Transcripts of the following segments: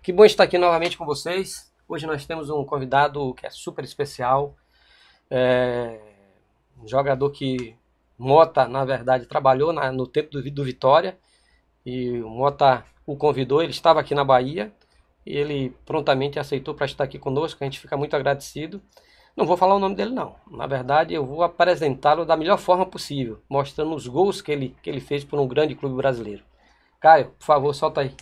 Que bom estar aqui novamente com vocês. Hoje nós temos um convidado que é super especial, é um jogador que Mota, na verdade, trabalhou no tempo do Vitória e o Mota o convidou, ele estava aqui na Bahia e ele prontamente aceitou para estar aqui conosco, a gente fica muito agradecido. Não vou falar o nome dele não, na verdade eu vou apresentá-lo da melhor forma possível, mostrando os gols que ele fez por um grande clube brasileiro. Caio, por favor, solta aí.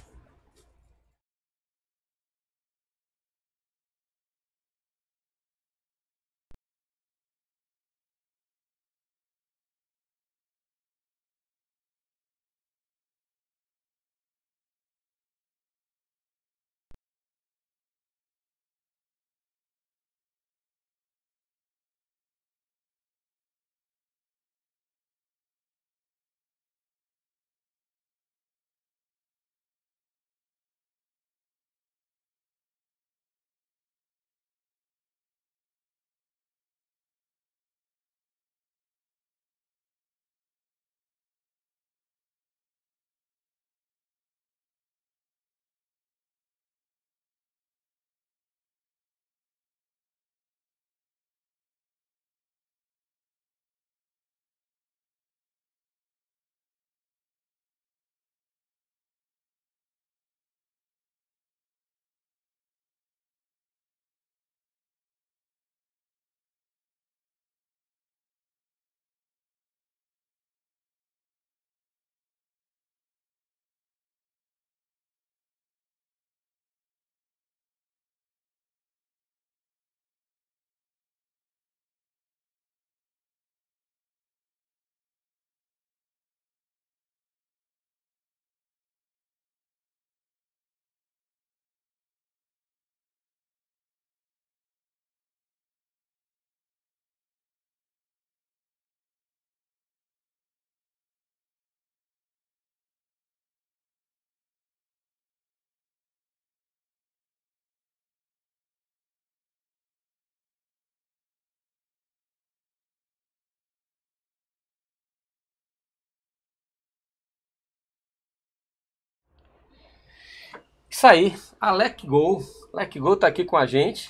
Isso aí, Alec Gol. Alec Gol tá aqui com a gente.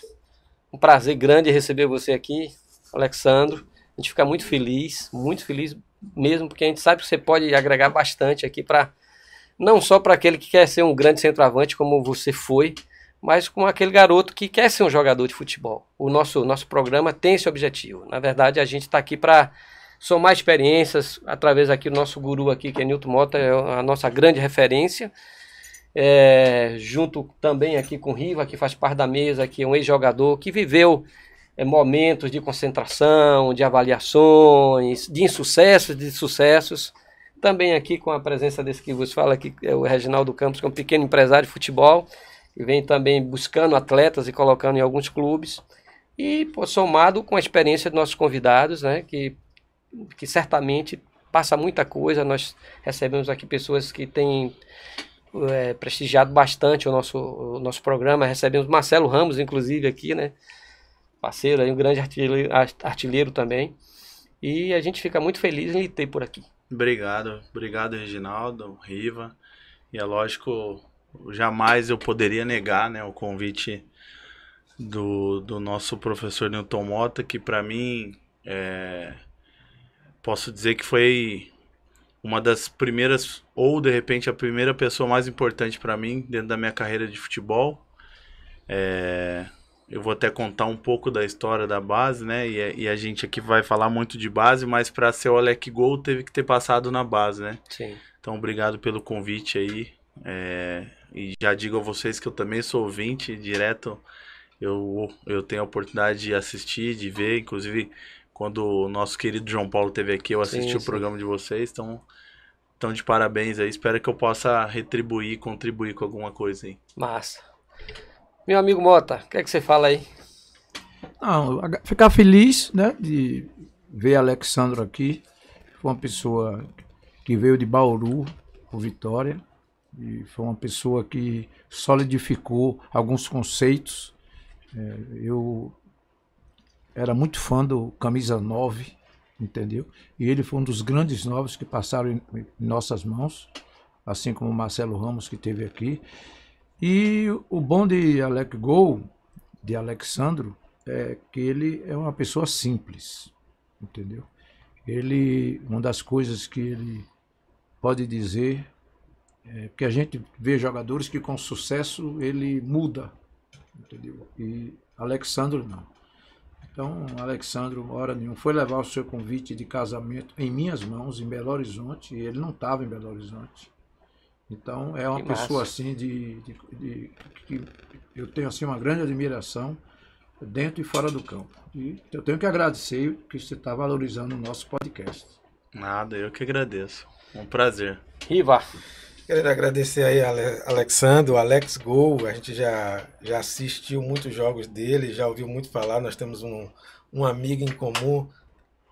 Um prazer grande receber você aqui, Alexandro. A gente fica muito feliz mesmo, porque a gente sabe que você pode agregar bastante aqui para não só para aquele que quer ser um grande centroavante como você foi, mas com aquele garoto que quer ser um jogador de futebol. O nosso programa tem esse objetivo. Na verdade, a gente está aqui para somar experiências através aqui do nosso guru aqui, que é Nilton Mota, é a nossa grande referência. Junto também aqui com o Riva, que faz parte da mesa, que é um ex-jogador que viveu momentos de concentração, de avaliações, de insucessos, de sucessos. Também aqui com a presença desse que vos fala, que é o Reginaldo Campos, que é um pequeno empresário de futebol, que vem também buscando atletas e colocando em alguns clubes. E somado com a experiência dos nossos convidados, né, que certamente passa muita coisa. Nós recebemos aqui pessoas que têm prestigiado bastante o nosso programa. Recebemos Marcelo Ramos, inclusive, aqui, né? Parceiro, aí, um grande artilheiro também. E a gente fica muito feliz em lhe ter por aqui. Obrigado, Reginaldo, Riva. E é lógico, jamais eu poderia negar, né, o convite do nosso professor Nilton Mota, que para mim, posso dizer que foi uma das primeiras, ou de repente a primeira pessoa mais importante para mim dentro da minha carreira de futebol. Eu vou até contar um pouco da história da base, né? E a gente aqui vai falar muito de base, mas para ser o Alec Gol teve que ter passado na base, né? Sim. Então, obrigado pelo convite aí. E já digo a vocês que eu também sou ouvinte direto. Eu tenho a oportunidade de assistir, de ver. Inclusive, quando o nosso querido João Paulo esteve aqui, eu assisti Sim, o programa de vocês. Então, de parabéns aí. Espero que eu possa retribuir, contribuir com alguma coisa aí. Massa. Meu amigo Mota, o que é que você fala aí? Não, ficar feliz, né, de ver Alexandro aqui. Foi uma pessoa que veio de Bauru, por Vitória, e foi uma pessoa que solidificou alguns conceitos. Eu era muito fã do Camisa 9, entendeu? E ele foi um dos grandes novos que passaram em nossas mãos, assim como o Marcelo Ramos, que esteve aqui. E o bom de Alec Gol, de Alexandro, é que ele é uma pessoa simples, entendeu? Uma das coisas que ele pode dizer é que a gente vê jogadores que com sucesso ele muda, entendeu? E Alexandro não. Então, Alexandro, hora nenhuma, foi levar o seu convite de casamento em minhas mãos, em Belo Horizonte, e ele não estava em Belo Horizonte. Então, é uma Que pessoa massa. assim que eu tenho assim uma grande admiração dentro e fora do campo. E eu tenho que agradecer que você está valorizando o nosso podcast. Nada, eu que agradeço. Um prazer. Riva, Quero agradecer aí Alexandre, o Alex Gol. A gente já assistiu muitos jogos dele, já ouviu muito falar. Nós temos um amigo em comum,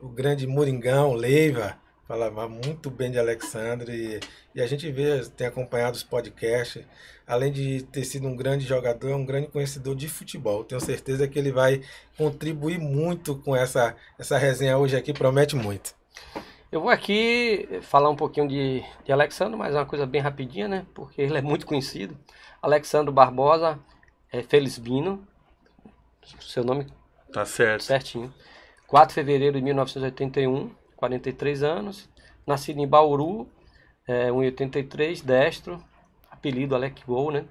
o grande Moringão, Leiva, falava muito bem de Alexandre. E a gente tem acompanhado os podcasts. Além de ter sido um grande jogador, é um grande conhecedor de futebol. Tenho certeza que ele vai contribuir muito com essa resenha hoje aqui, promete muito. eu vou aqui falar um pouquinho de Alexandro, mas é uma coisa bem rapidinha, né? Porque ele é muito conhecido. Alexandro Barbosa Felisbino, seu nome Tá certo. certinho. 4 de fevereiro de 1981, 43 anos. Nascido em Bauru, 1,83, destro, apelido Alec Gol, né?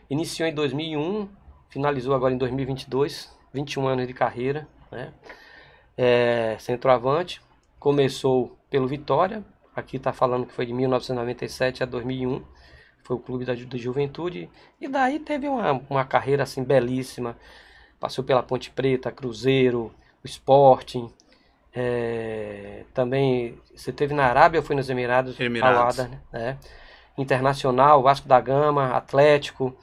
Iniciou em 2001, finalizou agora em 2022, 21 anos de carreira, né? Centroavante, começou pelo Vitória, aqui está falando que foi de 1997 a 2001, foi o clube da Juventude, e daí teve uma carreira assim belíssima, passou pela Ponte Preta, Cruzeiro, o Sporting, também você teve na Arábia ou foi nos Emirados? Emirados. Al-Wahda, né? Internacional, Vasco da Gama, Atlético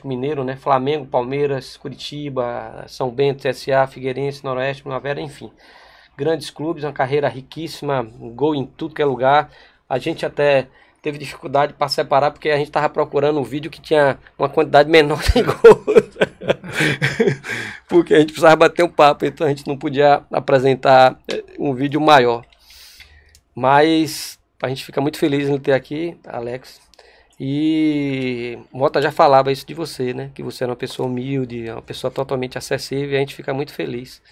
Mineiro, né? Flamengo, Palmeiras, Curitiba, São Bento, CSA, Figueirense, Noroeste, Primavera, enfim. Grandes clubes, uma carreira riquíssima, gol em tudo que é lugar. A gente até teve dificuldade para separar porque a gente estava procurando um vídeo que tinha uma quantidade menor de gols. Porque a gente precisava bater um papo, então a gente não podia apresentar um vídeo maior. Mas a gente fica muito feliz em ter aqui, Alex. E Mota já falava isso de você, né? Que você era uma pessoa humilde, uma pessoa totalmente acessível, e a gente fica muito feliz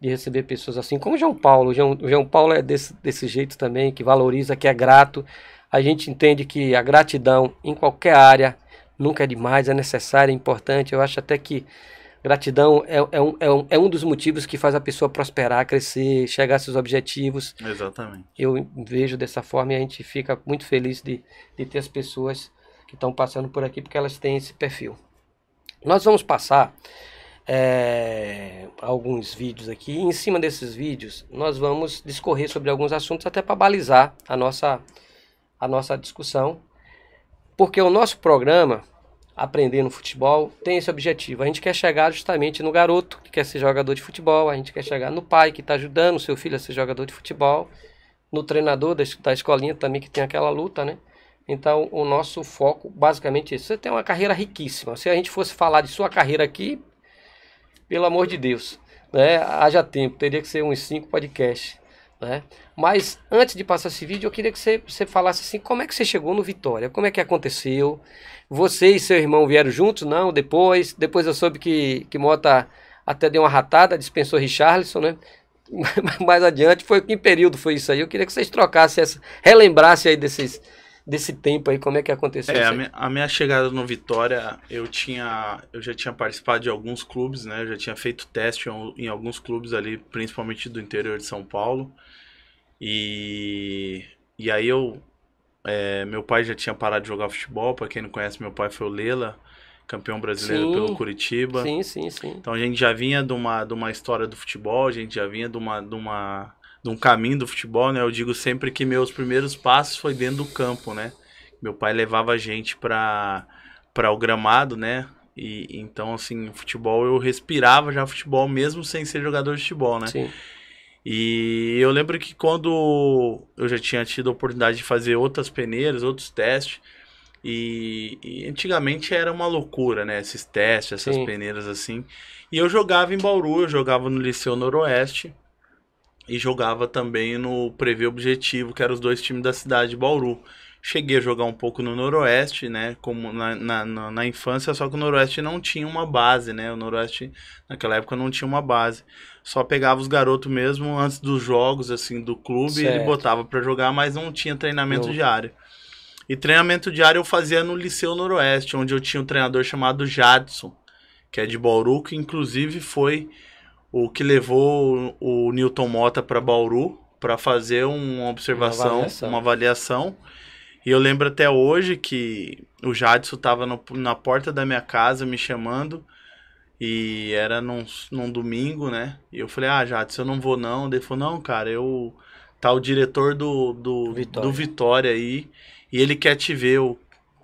de receber pessoas assim, como o João Paulo. O João Paulo é desse jeito também, que valoriza, que é grato. A gente entende que a gratidão em qualquer área nunca é demais, é necessária, é importante. Eu acho até que gratidão é um dos motivos que faz a pessoa prosperar, crescer, chegar a seus objetivos. Exatamente. Eu vejo dessa forma e a gente fica muito feliz de ter as pessoas que estão passando por aqui, porque elas têm esse perfil. Nós vamos passar alguns vídeos aqui, e em cima desses vídeos nós vamos discorrer sobre alguns assuntos até para balizar a nossa discussão, porque o nosso programa Aprendendo Futebol tem esse objetivo. A gente quer chegar justamente no garoto que quer ser jogador de futebol, a gente quer chegar no pai que está ajudando o seu filho a ser jogador de futebol, no treinador da escolinha também que tem aquela luta, né? Então o nosso foco basicamente é isso. Você tem uma carreira riquíssima. Se a gente fosse falar de sua carreira aqui, pelo amor de Deus, né? Haja tempo, teria que ser uns 5 podcasts, né? Mas antes de passar esse vídeo, eu queria que você falasse assim, como é que você chegou no Vitória? Como é que aconteceu? Você e seu irmão vieram juntos? Não, depois eu soube que Mota até deu uma ratada, dispensou Richarlison, né? Mais adiante, em período foi isso aí? Eu queria que vocês trocassem, relembrassem aí desse tempo aí, como é que aconteceu isso aí? A minha chegada no Vitória, eu já tinha participado de alguns clubes, né? Eu já tinha feito teste em alguns clubes ali, principalmente do interior de São Paulo. E aí meu pai já tinha parado de jogar futebol. Para quem não conhece, meu pai foi o Lela, campeão brasileiro pelo Curitiba. Sim. Então a gente já vinha de uma história do futebol, a gente já vinha de um caminho do futebol, né? Eu digo sempre que meus primeiros passos foi dentro do campo, né? Meu pai levava a gente para o gramado, né? E então, assim, futebol, eu respirava já futebol mesmo sem ser jogador de futebol, né? Sim. E eu lembro que quando eu já tinha tido a oportunidade de fazer outras peneiras, outros testes, e antigamente era uma loucura, né? Esses testes, essas peneiras assim. E eu jogava em Bauru, eu jogava no Liceu Noroeste e jogava também no Prevê Objetivo, que eram os dois times da cidade de Bauru. Cheguei a jogar um pouco no Noroeste, né? Como na infância, só que o Noroeste não tinha uma base, né? O Noroeste, naquela época, não tinha uma base. Só pegava os garotos mesmo antes dos jogos, assim, do clube, e ele botava pra jogar, mas não tinha treinamento diário. E treinamento diário eu fazia no Liceu Noroeste, onde eu tinha um treinador chamado Jadson, que é de Bauru, que inclusive foi o que levou o Newton Mota para Bauru para fazer uma observação, uma avaliação. E eu lembro até hoje que o Jadson estava na porta da minha casa me chamando, e era num domingo, né? E eu falei, Jadson, eu não vou não. Ele falou, não, cara, tá o diretor do Vitória aí, e ele quer te ver.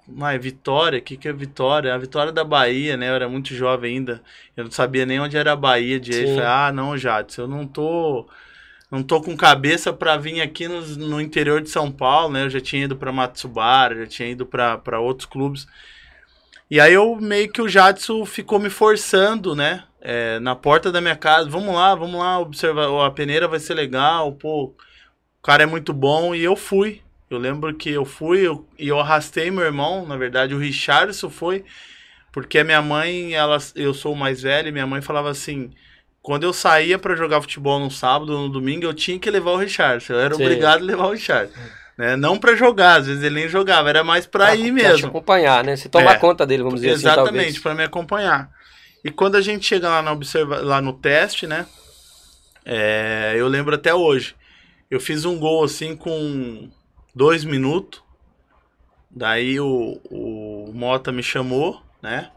Mas Vitória? O que é Vitória? A Vitória da Bahia, né? Eu era muito jovem ainda. Eu não sabia nem onde era a Bahia direito. Eu falei, não, Jadson, eu não tô com cabeça para vir aqui no interior de São Paulo, né? Eu já tinha ido para Matsubara, já tinha ido para outros clubes. E aí meio que o Jadson ficou me forçando, né? Na porta da minha casa, vamos lá, observar, a peneira vai ser legal, pô, o cara é muito bom, e eu fui. Eu lembro que eu fui e eu arrastei meu irmão, na verdade o Richardson foi, porque a minha mãe, eu sou o mais velho, e minha mãe falava assim, quando eu saía para jogar futebol no sábado, no domingo, eu tinha que levar o Richardson, eu era obrigado a levar o Richardson. Né? Não para jogar, às vezes ele nem jogava, era mais para ir mesmo. Te acompanhar, né? Você tomar conta dele, vamos dizer assim, exatamente, para me acompanhar. E quando a gente chega lá no teste, né? Eu lembro até hoje, eu fiz um gol assim com 2 minutos, daí o Mota me chamou, né,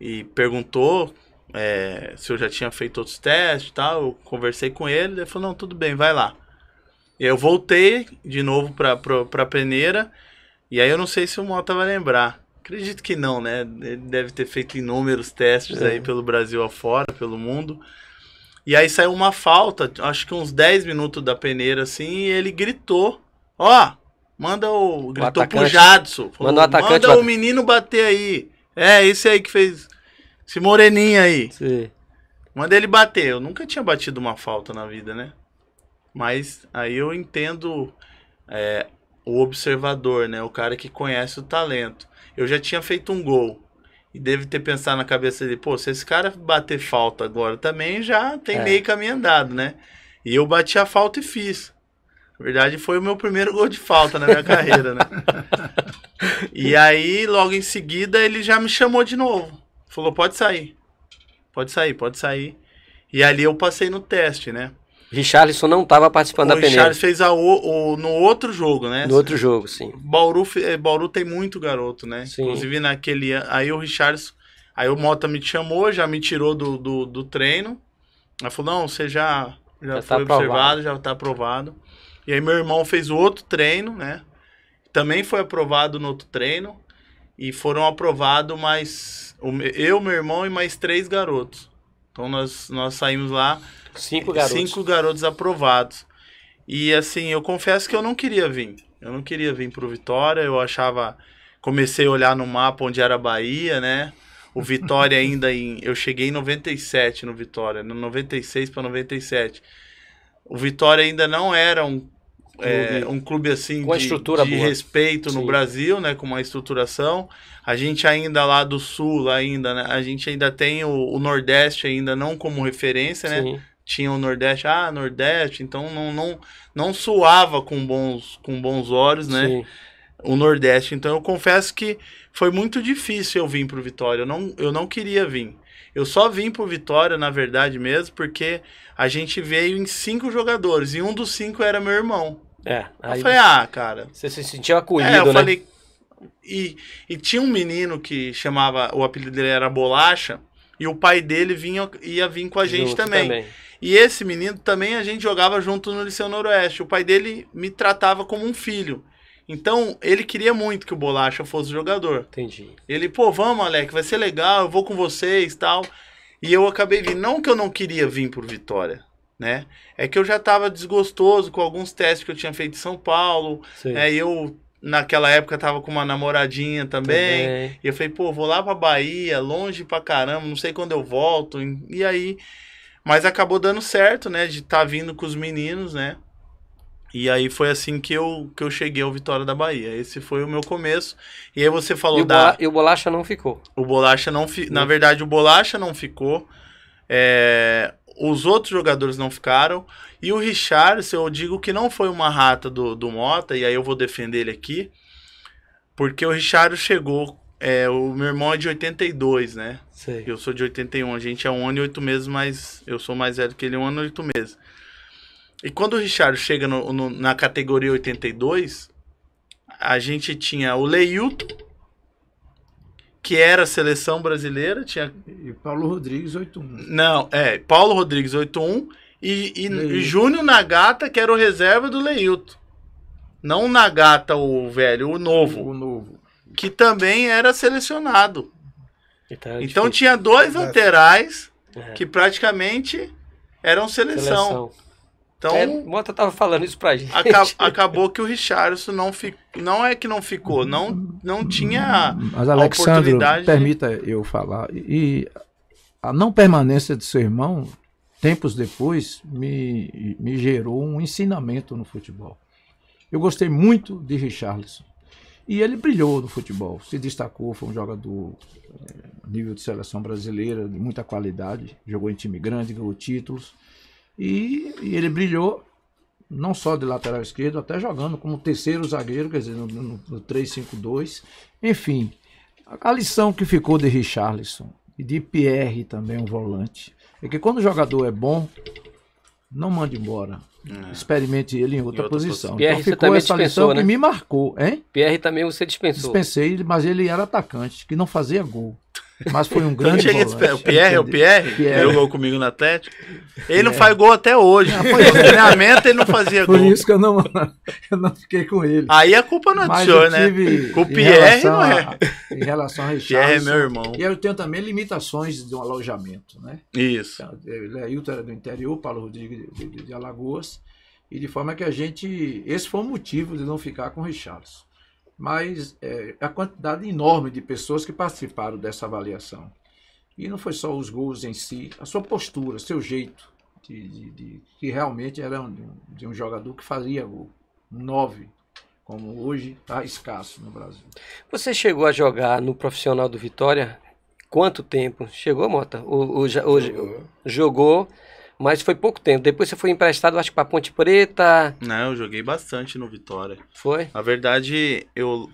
e perguntou se eu já tinha feito outros testes e tal, eu conversei com ele, ele falou, não, tudo bem, vai lá. E eu voltei de novo pra peneira, e aí eu não sei se o Mota vai lembrar, acredito que não, né, ele deve ter feito inúmeros testes aí pelo Brasil afora, pelo mundo, e aí saiu uma falta, acho que uns 10 minutos da peneira assim, e ele gritou, gritou pro Jadson. Falou, manda o menino bater aí. Esse aí que fez. Esse moreninho aí. Sim. Manda ele bater. Eu nunca tinha batido uma falta na vida, né? Mas aí eu entendo o observador, né? O cara que conhece o talento. Eu já tinha feito um gol. E deve ter pensado na cabeça dele, pô, se esse cara bater falta agora também, já tem meio caminho andado, né? E eu bati a falta e fiz. Na verdade, foi o meu primeiro gol de falta na minha carreira, né? E aí, logo em seguida, ele já me chamou de novo. Falou, pode sair. Pode sair. E ali eu passei no teste, né? Richarlison não estava participando da peneira. O Richarlison fez no outro jogo, né? No outro jogo, sim. Bauru tem muito garoto, né? Sim. Inclusive naquele... Aí o Richarlison... Aí o Mota me chamou, já me tirou do treino. Aí falou, não, você já foi observado, já tá aprovado. E aí meu irmão fez o outro treino, né? Também foi aprovado no outro treino. E foram aprovados eu, meu irmão e mais 3 garotos. Então nós saímos lá... 5 garotos. 5 garotos aprovados. E assim, eu confesso que eu não queria vir. Eu não queria vir pro Vitória. Eu achava... Comecei a olhar no mapa onde era a Bahia, né? O Vitória ainda eu cheguei em 97 no Vitória. No 96 para 97. O Vitória ainda não era um clube assim com estrutura de respeito no Brasil, né, com uma estruturação. A gente ainda lá do Sul, ainda, né, a gente ainda tem o Nordeste ainda não como referência, né? Sim. Tinha o Nordeste, Nordeste, então não soava com bons olhos, né? Sim. O Nordeste. Então eu confesso que foi muito difícil eu vir pro Vitória. Eu não queria vir. Eu só vim pro Vitória, na verdade mesmo, porque a gente veio em 5 jogadores e um dos 5 era meu irmão. Aí eu falei, cara... Você se sentiu acolhido, eu né? falei... E tinha um menino que chamava... O apelido dele era Bolacha, e o pai dele ia vir com a gente também. E esse menino também a gente jogava junto no Liceu Noroeste. O pai dele me tratava como um filho. Então, ele queria muito que o Bolacha fosse jogador. Entendi. Ele, vamos, Alec, vai ser legal, eu vou com vocês e tal. E eu acabei vindo. Não que eu não queria vir por Vitória, né? É que eu já estava desgostoso com alguns testes que eu tinha feito em São Paulo. Eu, naquela época, estava com uma namoradinha também. E eu falei, vou lá pra Bahia, longe pra caramba, não sei quando eu volto. E aí... Mas acabou dando certo, né? De estar vindo com os meninos, né? E aí foi assim que eu cheguei ao Vitória da Bahia. Esse foi o meu começo. E aí você falou E o Bolacha não ficou. O Bolacha não Na verdade, o Bolacha não ficou. Os outros jogadores não ficaram. E o Richarlison, eu digo que não foi uma rata do Mota, e aí eu vou defender ele aqui. Porque o Richarlison chegou... o meu irmão é de 82, né? Sei. Eu sou de 81. A gente é 1 ano e 8 meses, mas eu sou mais velho que ele, 1 ano e 8 meses. E quando o Richarlison chega na categoria 82, a gente tinha o Leilton, que era a seleção brasileira, tinha... E Paulo Rodrigues, 8-1. Não, Paulo Rodrigues, 8-1, e Júnior Nagata, que era o reserva do Leilton. Não o Nagata, o velho, o novo. O novo. Que também era selecionado. Então difícil. tinha 2 laterais que praticamente eram seleção. Então, Mota tava falando isso pra gente. Acabou que o Richarlison não é que não ficou, não tinha Mas, a Alexandre, oportunidade. permita eu falar. E a não permanência de seu irmão, tempos depois, me gerou um ensinamento no futebol. Eu gostei muito de Richarlison. E ele brilhou no futebol, se destacou, foi um jogador a nível de seleção brasileira, de muita qualidade, jogou em time grande, ganhou títulos. E ele brilhou não só de lateral esquerdo, até jogando como terceiro zagueiro, quer dizer, no 3-5-2. Enfim, a lição que ficou de Richarlison e de Pierre também, um volante, é que quando o jogador é bom, não mande embora. Experimente ele em outra posição. Pierre, então ficou essa lição, dispensou, né? que me marcou, hein? Pierre também você dispensou. Dispensei, mas ele era atacante, que não fazia gol. Mas foi um grande volante. O Pierre, que jogou comigo no Atlético. Ele não Pierre. faz gol até hoje. No treinamento ele não fazia Por gol. isso que eu não fiquei com ele. Aí a culpa não é do Mas senhor, eu né? tive, Com o Pierre não é. Em relação a Richarlison. Pierre é meu irmão. E eu tenho também limitações de um alojamento, né? Isso. Leilton era do interior, Paulo Rodrigues de Alagoas. E de forma que a gente... Esse foi o motivo de não ficar com o Richarlison. Mas a quantidade enorme de pessoas que participaram dessa avaliação. E não foi só os gols em si, a sua postura, seu jeito, que realmente era de um jogador que fazia gol. 9, como hoje está escasso no Brasil. Você chegou a jogar no profissional do Vitória? Quanto tempo? Chegou, Mota? Jogou, mas foi pouco tempo. Depois você foi emprestado, acho que para Ponte Preta. Não, eu joguei bastante no Vitória. Foi? Na verdade, eu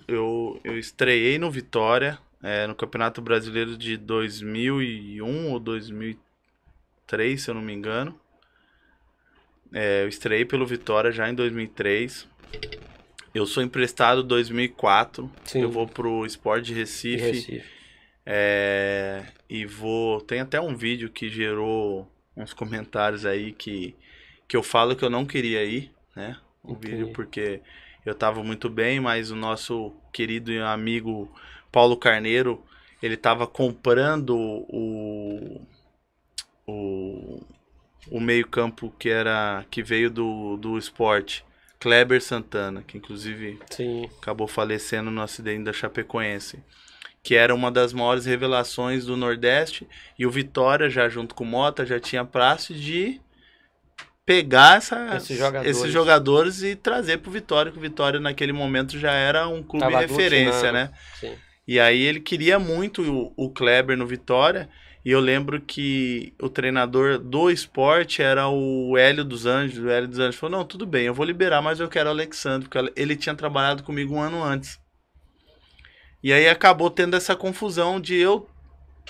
estreiei no Vitória, no Campeonato Brasileiro de 2001 ou 2003, se eu não me engano. Eu estreiei pelo Vitória já em 2003. Eu sou emprestado em 2004. Sim. Eu vou pro Sport de Recife. Tem até um vídeo que gerou uns comentários aí que eu falo que eu não queria ir, né? O vídeo, porque eu tava muito bem, mas o nosso querido amigo Paulo Carneiro, ele tava comprando o meio-campo que veio do Sport, Kleber Santana, que inclusive acabou falecendo no acidente da Chapecoense, que era uma das maiores revelações do Nordeste, e o Vitória, já junto com o Mota, já tinha praxe de pegar esses jogadores e trazer pro Vitória, que o Vitória naquele momento já era um clube referência, né? Sim. E aí ele queria muito o Kleber no Vitória, e eu lembro que o treinador do Sport era o Hélio dos Anjos. O Hélio dos Anjos falou, não, tudo bem, eu vou liberar, mas eu quero o Alexandre, porque ele tinha trabalhado comigo 1 ano antes. E aí acabou tendo essa confusão de eu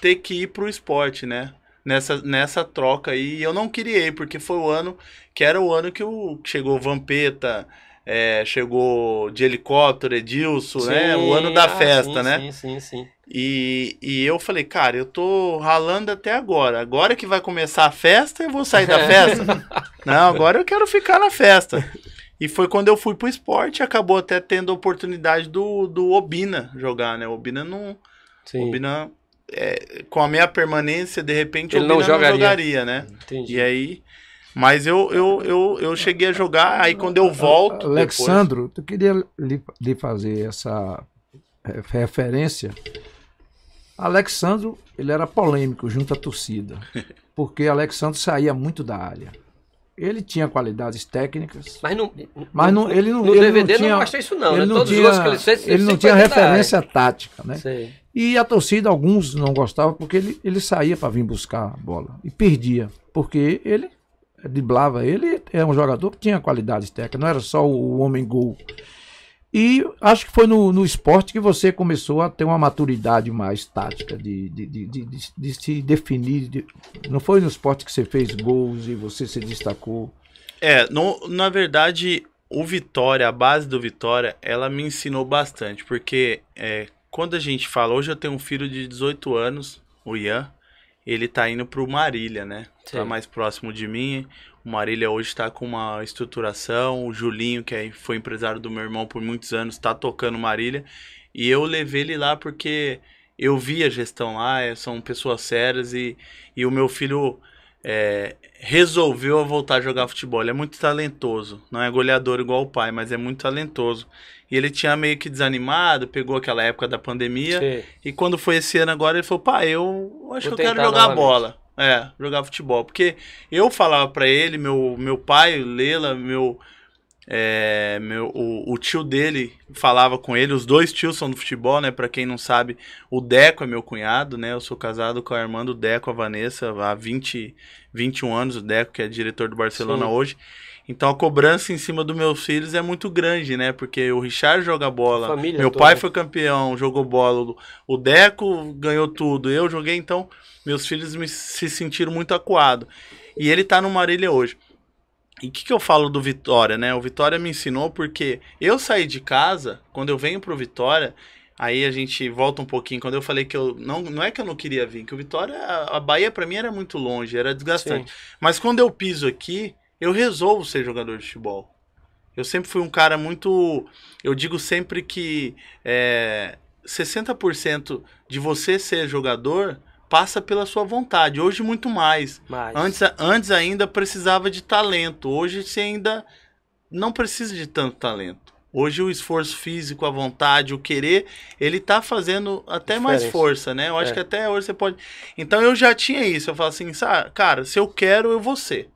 ter que ir pro Sport, né? Nessa troca aí, e eu não queria ir, porque foi o ano que chegou Vampeta, chegou de helicóptero, Edilson, sim, né? O ano da festa, né? Sim. E eu falei, cara, eu tô ralando até agora. Agora que vai começar a festa, eu vou sair da festa? Não, agora eu quero ficar na festa. E foi quando eu fui pro Sport, acabou até tendo a oportunidade do Obina jogar, né? O Obina não... Sim. Obina, com a minha permanência, de repente, ele o Obina não jogaria, né? Entendi. E aí... Mas eu cheguei a jogar, aí quando eu volto... Alexandro, eu queria lhe fazer essa referência. Alexandro, ele era polêmico junto à torcida, porque Alexandro saía muito da área. ele tinha qualidades técnicas, Mas ele não, no ele DVD não tinha, não mostra isso não, ele né? não Todos os tinha, gols que ele fez, ele não sempre tinha foi dentro da referência tática, né? área. Sei. E a torcida, alguns não gostavam porque ele saía para vir buscar a bola e perdia, porque ele driblava, ele é um jogador que tinha qualidades técnicas, não era só o homem-gol. E acho que foi no esporte que você começou a ter uma maturidade mais tática, de se definir. Não foi no esporte que você fez gols e você se destacou? Na verdade, o Vitória, a base do Vitória, ela me ensinou bastante, porque quando a gente fala, hoje eu tenho um filho de 18 anos, o Ian, ele tá indo pro Marília, né? Sim. Tá mais próximo de mim. O Marília hoje está com uma estruturação. O Julinho, que foi empresário do meu irmão por muitos anos, está tocando Marília. E eu levei ele lá porque eu vi a gestão lá, são pessoas sérias. E o meu filho resolveu voltar a jogar futebol. Ele é muito talentoso. Não é goleador igual o pai, mas é muito talentoso. E ele tinha meio que desanimado, pegou aquela época da pandemia. Sim. E quando foi esse ano agora, ele falou, pai, eu acho Vou que eu quero tentar jogar novamente. bola. Jogar futebol. Porque eu falava pra ele, meu pai, o Lela, o tio dele falava com ele, os dois tios são do futebol, né? Pra quem não sabe, o Deco é meu cunhado, né? Eu sou casado com a irmã do Deco, a Vanessa, há 21 anos, o Deco, que é diretor do Barcelona Sim. hoje. Então a cobrança em cima dos meus filhos é muito grande, né? Porque o Richard joga bola, Família meu toda. pai foi campeão, jogou bola, o Deco ganhou tudo, eu joguei, então meus filhos se sentiram muito acuados. E ele tá no Marília hoje. E o que eu falo do Vitória, né? O Vitória me ensinou porque eu saí de casa, quando eu venho pro Vitória, aí a gente volta um pouquinho, quando eu falei que eu não é que eu não queria vir, que o Vitória, a Bahia pra mim era muito longe, era desgastante. Sim. Mas quando eu piso aqui, eu resolvo ser jogador de futebol. Eu sempre fui um cara muito... Eu digo sempre que 60% de você ser jogador passa pela sua vontade. Hoje muito mais. Antes ainda precisava de talento. Hoje você ainda não precisa de tanto talento. Hoje o esforço físico, a vontade, o querer, ele tá fazendo até mais força, né? Eu acho que até hoje você pode... Então eu já tinha isso. Eu falo assim, cara, se eu quero, eu vou ser.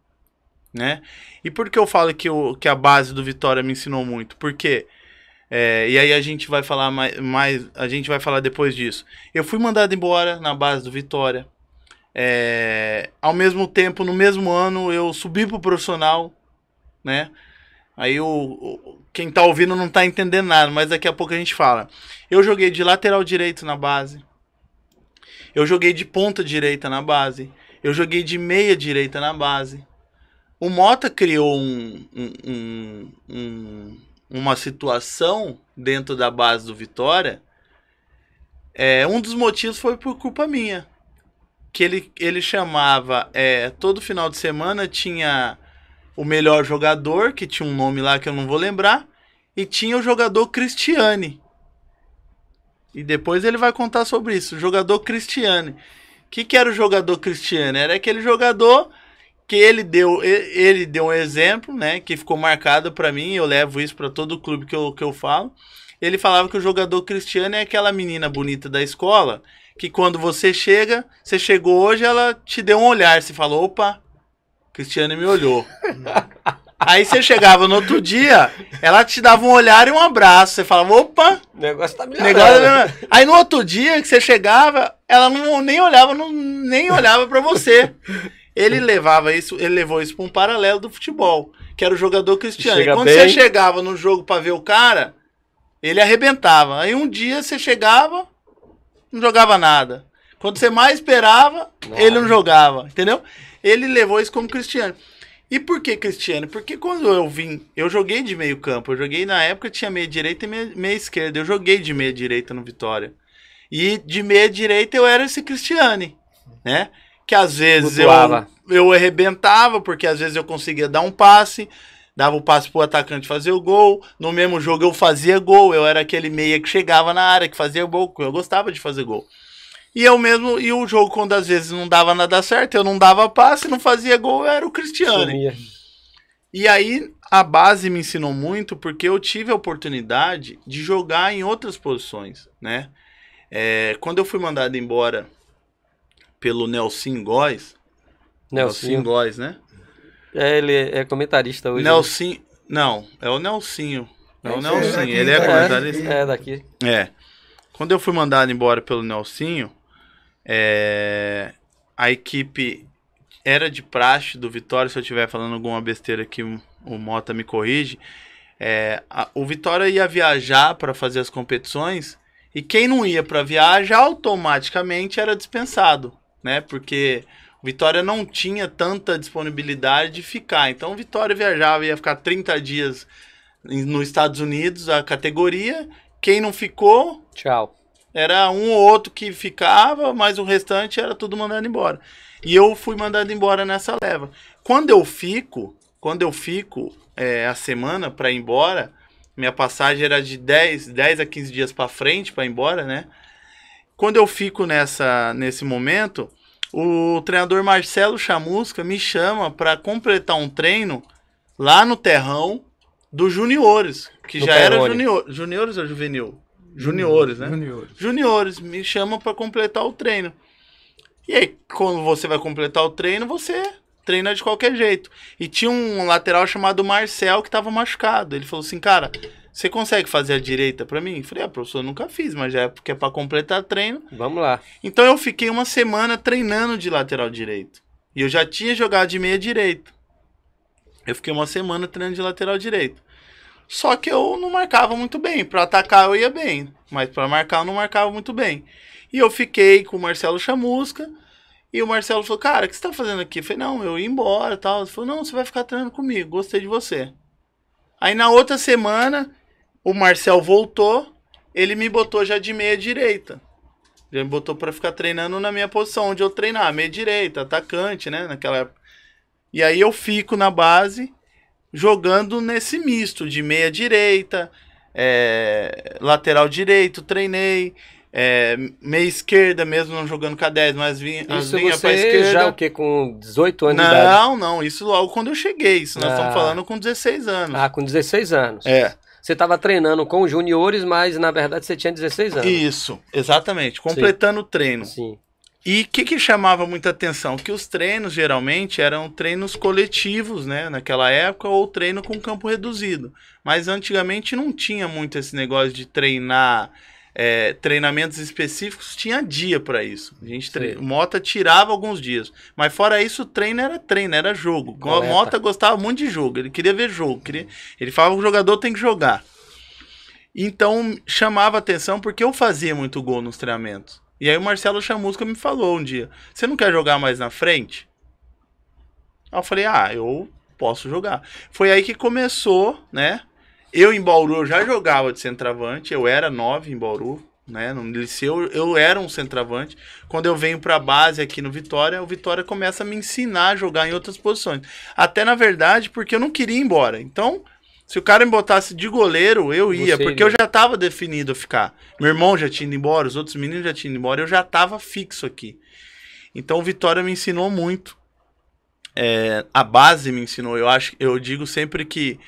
Né? E por que eu falo que a base do Vitória me ensinou muito? Porque, e aí a gente vai falar mais, a gente vai falar depois disso. Eu fui mandado embora na base do Vitória. Ao mesmo tempo, no mesmo ano, eu subi pro profissional, né? Aí quem tá ouvindo não tá entendendo nada, mas daqui a pouco a gente fala. Eu joguei de lateral direito na base. Eu joguei de ponta direita na base. Eu joguei de meia direita na base. O Mota criou uma situação dentro da base do Vitória. Um dos motivos foi por culpa minha. Que ele chamava... todo final de semana tinha o melhor jogador, que tinha um nome lá que eu não vou lembrar. E tinha o jogador Cristiane. E depois ele vai contar sobre isso. O jogador Cristiane. O que era o jogador Cristiane? Era aquele jogador... que ele deu um exemplo, né, que ficou marcado pra mim, eu levo isso pra todo clube que eu falo. Ele falava que o jogador Cristiano é aquela menina bonita da escola, que quando você chegou hoje, ela te deu um olhar, você falou, opa, Cristiano me olhou. Aí você chegava no outro dia, ela te dava um olhar e um abraço, você falava, opa, o negócio tá melhorando. Aí no outro dia que você chegava, ela nem olhava pra você. Ele levou isso para um paralelo do futebol, que era o jogador Cristiano. E quando você chegava no jogo para ver o cara, ele arrebentava. Aí um dia você chegava, não jogava nada. Quando você mais esperava, ele não jogava, entendeu? Ele levou isso como Cristiano. E por que Cristiano? Porque quando eu joguei de meio campo, eu joguei na época, tinha meia direita e meia esquerda. Eu joguei de meia direita no Vitória. E de meia direita eu era esse Cristiane, né? Que às vezes eu arrebentava, porque às vezes eu conseguia dar um passe, dava o passe pro atacante fazer o gol, no mesmo jogo eu fazia gol, eu era aquele meia que chegava na área, que fazia gol, eu gostava de fazer gol. E o jogo, quando às vezes não dava nada certo, eu não dava passe, não fazia gol, eu era o Cristiano. E aí a base me ensinou muito, porque eu tive a oportunidade de jogar em outras posições, né? Quando eu fui mandado embora pelo Nelson Góes, né? Ele é comentarista hoje. Nelsinho. Não, é o Nelsinho. É o Nelsinho. daqui, Ele é comentarista. É daqui. É. Quando eu fui mandado embora pelo Nelsinho, a equipe era de praxe do Vitória. Se eu estiver falando alguma besteira aqui, o Mota me corrige. O Vitória ia viajar para fazer as competições e quem não ia para viagem automaticamente era dispensado, né? Porque o Vitória não tinha tanta disponibilidade de ficar. Então o Vitória viajava, ia ficar 30 dias nos Estados Unidos, a categoria. Quem não ficou, Tchau. era um ou outro que ficava, mas o restante era tudo mandado embora. E eu fui mandado embora nessa leva. Quando eu fico a semana para ir embora, minha passagem era de 10 a 15 dias para frente para ir embora, né? Quando eu fico nesse momento, o treinador Marcelo Chamusca me chama para completar um treino lá no terrão dos juniores, que No já era Peroni. juniores ou juvenil? Juniores, né? Juniores. Juniores, me chamam para completar o treino. E aí, quando você vai completar o treino, você treina de qualquer jeito. E tinha um lateral chamado Marcel que estava machucado. Ele falou assim, cara, você consegue fazer a direita para mim? Eu falei, professor, eu nunca fiz, mas já é porque é para completar treino. Vamos lá. Então eu fiquei uma semana treinando de lateral direito. E eu já tinha jogado de meia direita. Eu fiquei uma semana treinando de lateral direito. Só que eu não marcava muito bem. Para atacar eu ia bem, mas para marcar eu não marcava muito bem. E eu fiquei com o Marcelo Chamusca. E o Marcelo falou, cara, o que você tá fazendo aqui? Eu falei, não, eu ia embora e tal. Ele falou, não, você vai ficar treinando comigo, gostei de você. Aí na outra semana, o Marcel voltou, ele me botou já de meia direita. Já me botou para ficar treinando na minha posição, onde eu treinava, meia direita, atacante, né, naquela época. E aí eu fico na base, jogando nesse misto de meia direita, lateral direito, treinei. Meia esquerda, mesmo não jogando com a 10, mas vinha pra Você esquerda. já o quê? Com 18 anos de idade? Não, isso logo quando eu cheguei. Isso nós estamos falando com 16 anos. Ah, com 16 anos. Você estava treinando com os juniores, mas na verdade você tinha 16 anos. Isso, exatamente. Completando o treino. Sim. E o que chamava muita atenção? Que os treinos geralmente eram treinos coletivos, né? Naquela época, ou treino com campo reduzido. Mas antigamente não tinha muito esse negócio de treinar... treinamentos específicos, tinha dia para isso. A gente o Mota tirava alguns dias. Mas fora isso, o treino, era jogo. O Mota gostava muito de jogo. Ele queria ver jogo. Ele falava que o jogador tem que jogar. Então, chamava atenção porque eu fazia muito gol nos treinamentos. E aí o Marcelo Chamusca me falou um dia, você não quer jogar mais na frente? Aí eu falei, eu posso jogar. Foi aí que começou, né? Eu em Bauru eu já jogava de centroavante, eu era 9 em Bauru, né? No liceu eu era um centroavante. Quando eu venho pra base aqui no Vitória, o Vitória começa a me ensinar a jogar em outras posições. Até na verdade porque eu não queria ir embora. Então, se o cara me botasse de goleiro, eu ia, porque eu já tava definido a ficar. Meu irmão já tinha ido embora, os outros meninos já tinham ido embora, eu já tava fixo aqui. Então o Vitória me ensinou muito. A base me ensinou. Eu digo sempre que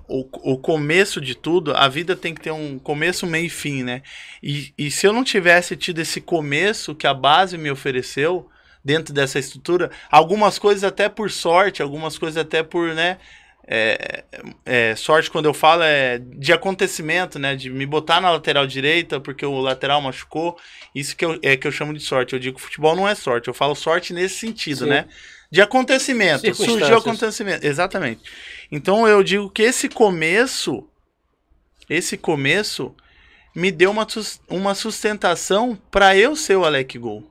o começo de tudo, a vida tem que ter um começo, meio e fim, né? E se eu não tivesse tido esse começo que a base me ofereceu dentro dessa estrutura, algumas coisas até por sorte, algumas coisas até por, né? Sorte, quando eu falo, de acontecimento, né? De me botar na lateral direita porque o lateral machucou. Isso que eu chamo de sorte. Eu digo que futebol não é sorte. Eu falo sorte nesse sentido, né? De acontecimento. Surgiu acontecimento. Exatamente. Então eu digo que esse começo me deu uma sustentação para eu ser o Alec Gol.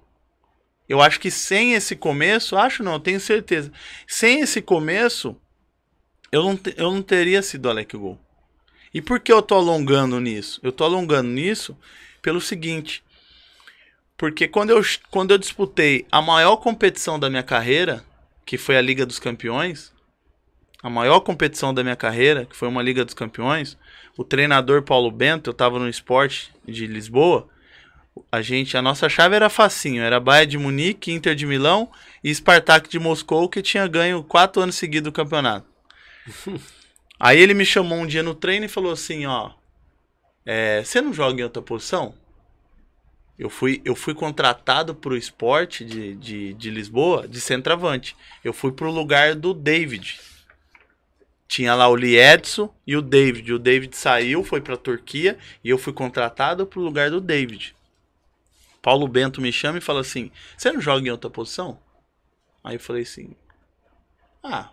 Eu acho que sem esse começo, eu tenho certeza. Sem esse começo, eu não teria sido Alec Gol. E por que eu tô alongando nisso? Eu tô alongando nisso pelo seguinte. Porque quando eu disputei a maior competição da minha carreira, que foi a Liga dos Campeões, a maior competição da minha carreira, que foi uma Liga dos Campeões, o treinador Paulo Bento, eu estava no Sport de Lisboa, a nossa chave era facinho, era Bayern de Munique, Inter de Milão e Spartak de Moscou, que tinha ganho 4 anos seguidos o campeonato. Aí ele me chamou um dia no treino e falou assim, você não joga em outra posição? Eu fui contratado para o Sport de Lisboa de centroavante. Eu fui para o lugar do David. Tinha lá o Liedson e o David. O David saiu, foi para a Turquia e eu fui contratado para o lugar do David. Paulo Bento me chama e fala assim: você não joga em outra posição? Aí eu falei assim: ah,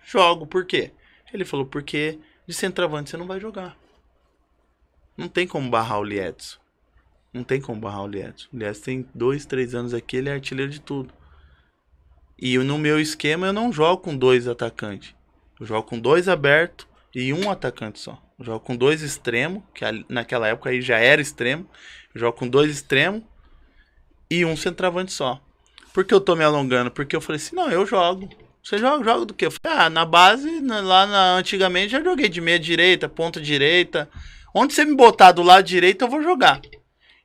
jogo, por quê? Ele falou: porque de centroavante você não vai jogar. Não tem como barrar o Liedson. Não tem como barrar o Liedson. O Liedson tem 2, 3 anos aqui, ele é artilheiro de tudo. E no meu esquema eu não jogo com 2 atacantes. Eu jogo com 2 abertos e 1 atacante só. Eu jogo com 2 extremos, que naquela época aí já era extremo. Eu jogo com 2 extremos e 1 centroavante só. Por que eu tô me alongando? Porque eu falei assim: não, eu jogo. Você joga do quê? Eu falei: na base, antigamente já joguei de meia direita, ponta direita. Onde você me botar do lado direito, eu vou jogar.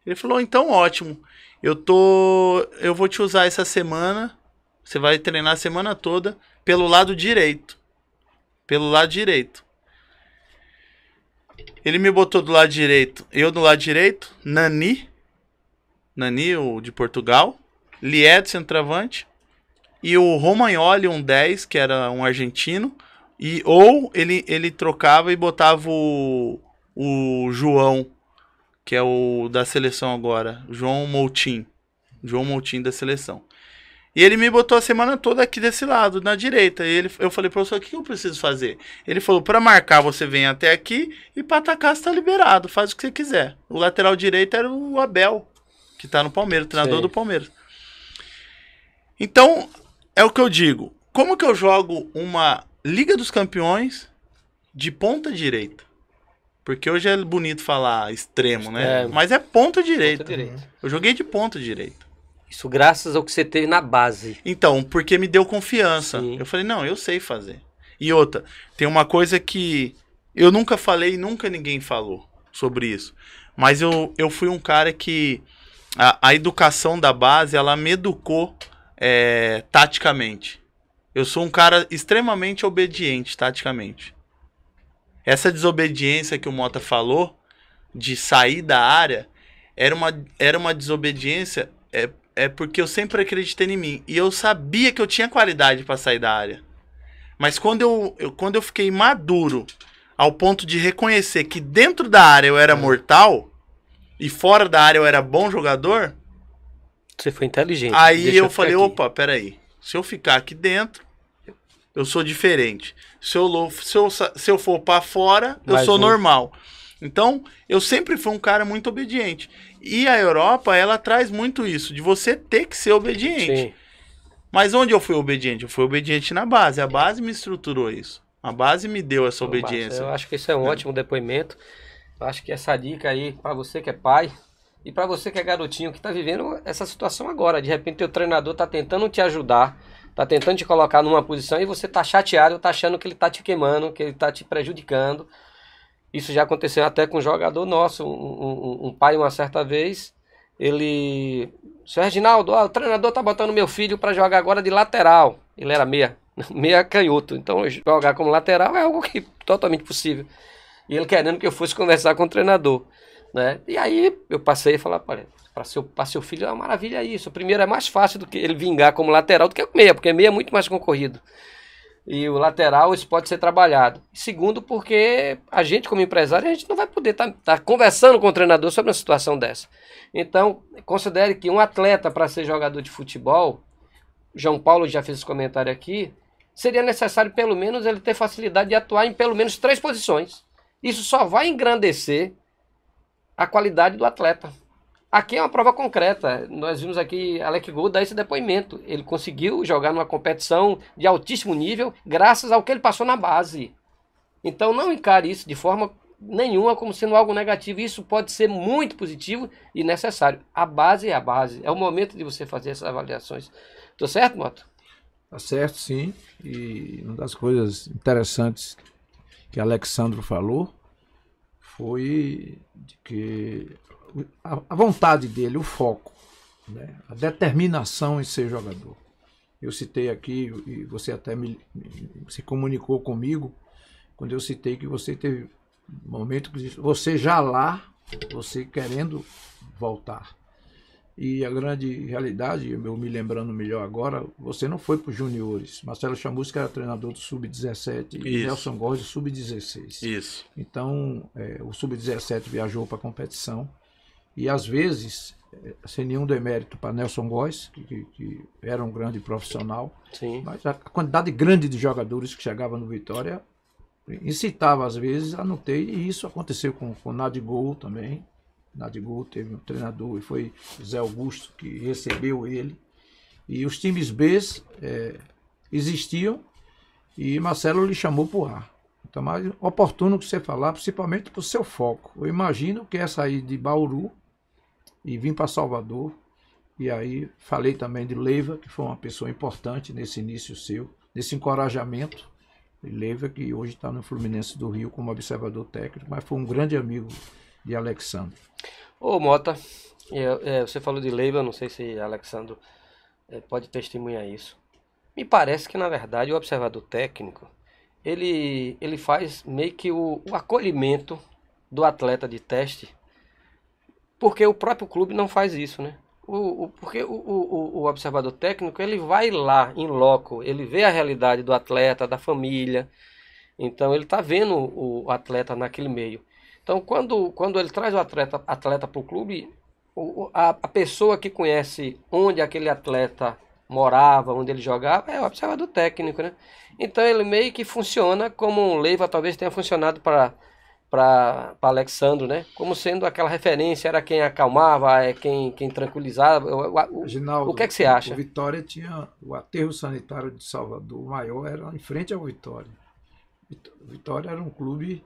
Ele falou: então ótimo. Eu vou te usar essa semana. Você vai treinar a semana toda pelo lado direito. Pelo lado direito. Ele me botou do lado direito. Eu do lado direito. Nani, o de Portugal. Lied, centroavante. E o Romagnoli, um 10, que era um argentino. Ou ele trocava e botava o João, que é o da seleção agora. João Moutinho. João Moutinho da seleção. E ele me botou a semana toda aqui desse lado, na direita. E eu falei: professor, o que eu preciso fazer? Ele falou: para marcar você vem até aqui e para atacar você tá liberado, faz o que você quiser. O lateral direito era o Abel, que tá no Palmeiras, o treinador do Palmeiras. Então, é o que eu digo. Como que eu jogo uma Liga dos Campeões de ponta direita? Porque hoje é bonito falar extremo, né? Mas é ponta direita. Eu joguei de ponta direita. Isso graças ao que você teve na base. Então, porque me deu confiança. Sim. Eu falei: não, eu sei fazer. E outra, tem uma coisa que eu nunca falei, nunca ninguém falou sobre isso. Mas eu fui um cara que a educação da base, ela me educou taticamente. Eu sou um cara extremamente obediente taticamente. Essa desobediência que o Mota falou, de sair da área, era uma desobediência porque eu sempre acreditei em mim. E eu sabia que eu tinha qualidade para sair da área. Mas quando eu fiquei maduro, ao ponto de reconhecer que dentro da área eu era mortal, e fora da área eu era bom jogador... Você foi inteligente. Aí eu falei: opa, peraí. Se eu ficar aqui dentro, eu sou diferente. Se eu for para fora, eu sou normal. Então, eu sempre fui um cara muito obediente. E a Europa, ela traz muito isso, de você ter que ser obediente. Sim. Mas onde eu fui obediente? Eu fui obediente na base. A base me estruturou isso. A base me deu essa obediência. Eu acho que isso é um ótimo depoimento. Eu acho que essa dica aí, para você que é pai, e para você que é garotinho, que está vivendo essa situação agora. De repente, teu treinador está tentando te ajudar, está tentando te colocar numa posição e você está chateado, está achando que ele está te queimando, que ele está te prejudicando. Isso já aconteceu até com um jogador nosso, um pai uma certa vez, Seu Reginaldo, o treinador tá botando meu filho para jogar agora de lateral. Ele era meia canhoto, então jogar como lateral é algo que totalmente possível. E ele querendo que eu fosse conversar com o treinador, né? E aí eu passei a falar: para seu filho é uma maravilha isso. Primeiro, é mais fácil do que ele vingar como lateral do que meia, porque meia é muito mais concorrido. E o lateral, isso pode ser trabalhado. Segundo, porque a gente, como empresário, a gente não vai poder estar conversando com o treinador sobre uma situação dessa. Então, considere que um atleta, para ser jogador de futebol, João Paulo já fez esse comentário aqui, seria necessário pelo menos ele ter facilidade de atuar em pelo menos 3 posições. Isso só vai engrandecer a qualidade do atleta. Aqui é uma prova concreta. Nós vimos aqui Alex Gol dar esse depoimento. Ele conseguiu jogar numa competição de altíssimo nível graças ao que ele passou na base. Então não encare isso de forma nenhuma como sendo algo negativo. Isso pode ser muito positivo e necessário. A base é a base. É o momento de você fazer essas avaliações. Tô certo, Mota? Tá certo, sim. E uma das coisas interessantes que Alexandro falou foi de que a vontade dele, o foco, né? A determinação em ser jogador. Eu citei aqui, e você até se comunicou comigo, quando eu citei que você teve um momento que você já lá, você querendo voltar. E a grande realidade, eu me lembrando melhor agora, você não foi para os juniores. Marcelo Chamusca era treinador do Sub-17 e Nelson Góes do Sub-16. Isso. Então, o Sub-17 viajou para a competição e, às vezes, sem nenhum demérito para Nelson Góes, que era um grande profissional, Sim. mas a quantidade grande de jogadores que chegavam no Vitória incitava, às vezes, a não ter, e isso aconteceu com o Nadigol também. Nadigol teve um treinador e foi Zé Augusto que recebeu ele. E os times B existiam e Marcelo lhe chamou para o ar. Então, mais oportuno que você falar, principalmente para o seu foco. Eu imagino que é sair de Bauru e vir para Salvador. E aí falei também de Leiva, que foi uma pessoa importante nesse início seu, nesse encorajamento. Leiva, que hoje está no Fluminense do Rio como observador técnico, mas foi um grande amigo de Alexandre. Ô Mota, você falou de Leiva, não sei se Alexandre pode testemunhar isso. Me parece que, na verdade, o observador técnico, ele faz meio que o acolhimento do atleta de teste, porque o próprio clube não faz isso, né? Porque o observador técnico, ele vai lá, em loco, ele vê a realidade do atleta, da família, então ele está vendo o atleta naquele meio. Então, quando ele traz o atleta para o clube, a pessoa que conhece onde aquele atleta morava, onde ele jogava, é o observador técnico, né? Então, ele meio que funciona como um Leiva talvez tenha funcionado para Alexandre, né? Como sendo aquela referência, era quem acalmava, quem tranquilizava. Ginaldo, o que é que você acha? O Vitória tinha o aterro sanitário de Salvador, o maior era em frente ao Vitória. O Vitória era um clube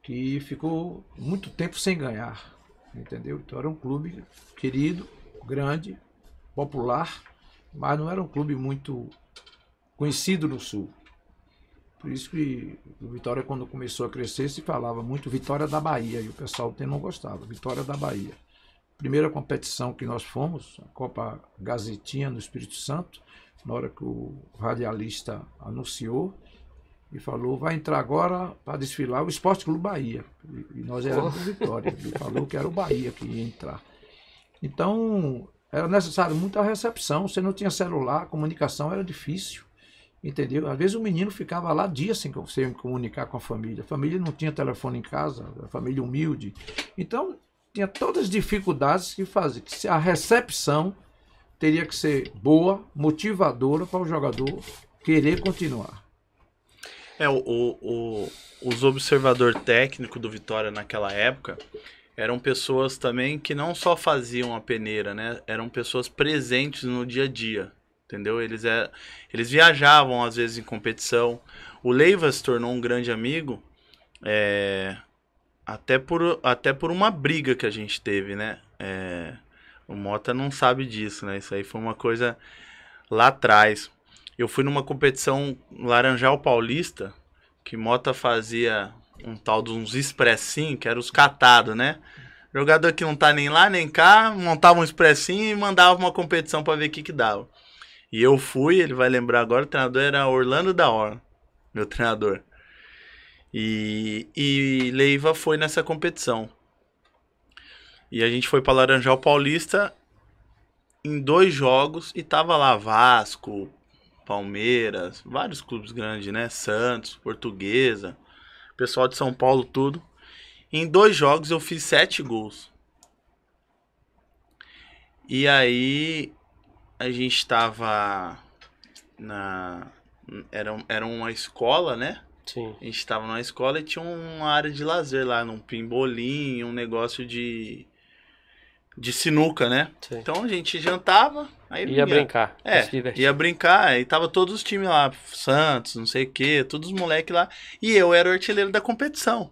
que ficou muito tempo sem ganhar, entendeu? Então era um clube querido, grande, popular, mas não era um clube muito conhecido no Sul. Por isso que o Vitória, quando começou a crescer, se falava muito Vitória da Bahia, e o pessoal não gostava, Vitória da Bahia. Primeira competição que nós fomos, a Copa Gazetinha no Espírito Santo, na hora que o radialista anunciou, e falou, vai entrar agora para desfilar o Esporte Clube Bahia. E nós éramos do Vitória. Ele falou que era o Bahia que ia entrar. Então, era necessário muita recepção. Você não tinha celular, a comunicação era difícil. Entendeu? Às vezes o menino ficava lá dias sem comunicar com a família. A família não tinha telefone em casa, a família humilde. Então, tinha todas as dificuldades que faziam. Que a recepção teria que ser boa, motivadora para o jogador querer continuar. Os observador técnico do Vitória naquela época eram pessoas também que não só faziam a peneira, né? Eram pessoas presentes no dia a dia, entendeu? Eles viajavam às vezes em competição. O Leiva se tornou um grande amigo até por uma briga que a gente teve, né? O Mota não sabe disso, né? Isso aí foi uma coisa lá atrás. Eu fui numa competição Laranjal Paulista, que Mota fazia um tal de uns expressinhos, que era os catados, né? Jogador que não tá nem lá nem cá, montava um expressinho e mandava uma competição para ver o que dava. E eu fui, ele vai lembrar agora, o treinador era Orlando da Hora, meu treinador. E Leiva foi nessa competição. E a gente foi para Laranjal Paulista em 2 jogos e tava lá Vasco, Palmeiras, vários clubes grandes, né? Santos, Portuguesa, pessoal de São Paulo, tudo. Em 2 jogos eu fiz 7 gols. E aí a gente tava era uma escola, né? Sim. A gente tava numa escola e tinha uma área de lazer lá, num pimbolim, um negócio de sinuca, né? Sim. Então a gente jantava, aí ia brincar, ia brincar, aí tava todos os times lá, Santos, não sei o que, todos os moleques lá, e eu era o artilheiro da competição.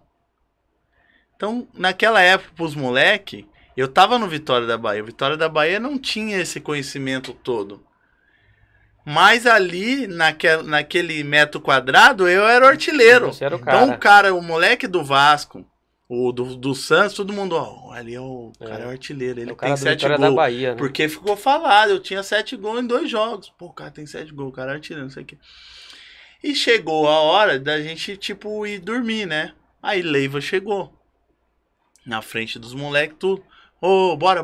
Então, naquela época, pros moleques, eu tava no Vitória da Bahia. O Vitória da Bahia não tinha esse conhecimento todo. Mas ali, naquele metro quadrado, eu era o artilheiro. Você era o cara. Então o cara, o moleque do Vasco, o do Santos, todo mundo, ó, ali é o cara é o artilheiro, ele tem 7 gols. Da Bahia, né? Porque ficou falado, eu tinha 7 gols em 2 jogos. Pô, o cara tem 7 gols, o cara é artilheiro, não sei o quê. E chegou a hora da gente, ir dormir, né? Aí Leiva chegou. Na frente dos moleques, tudo. Ô, bora,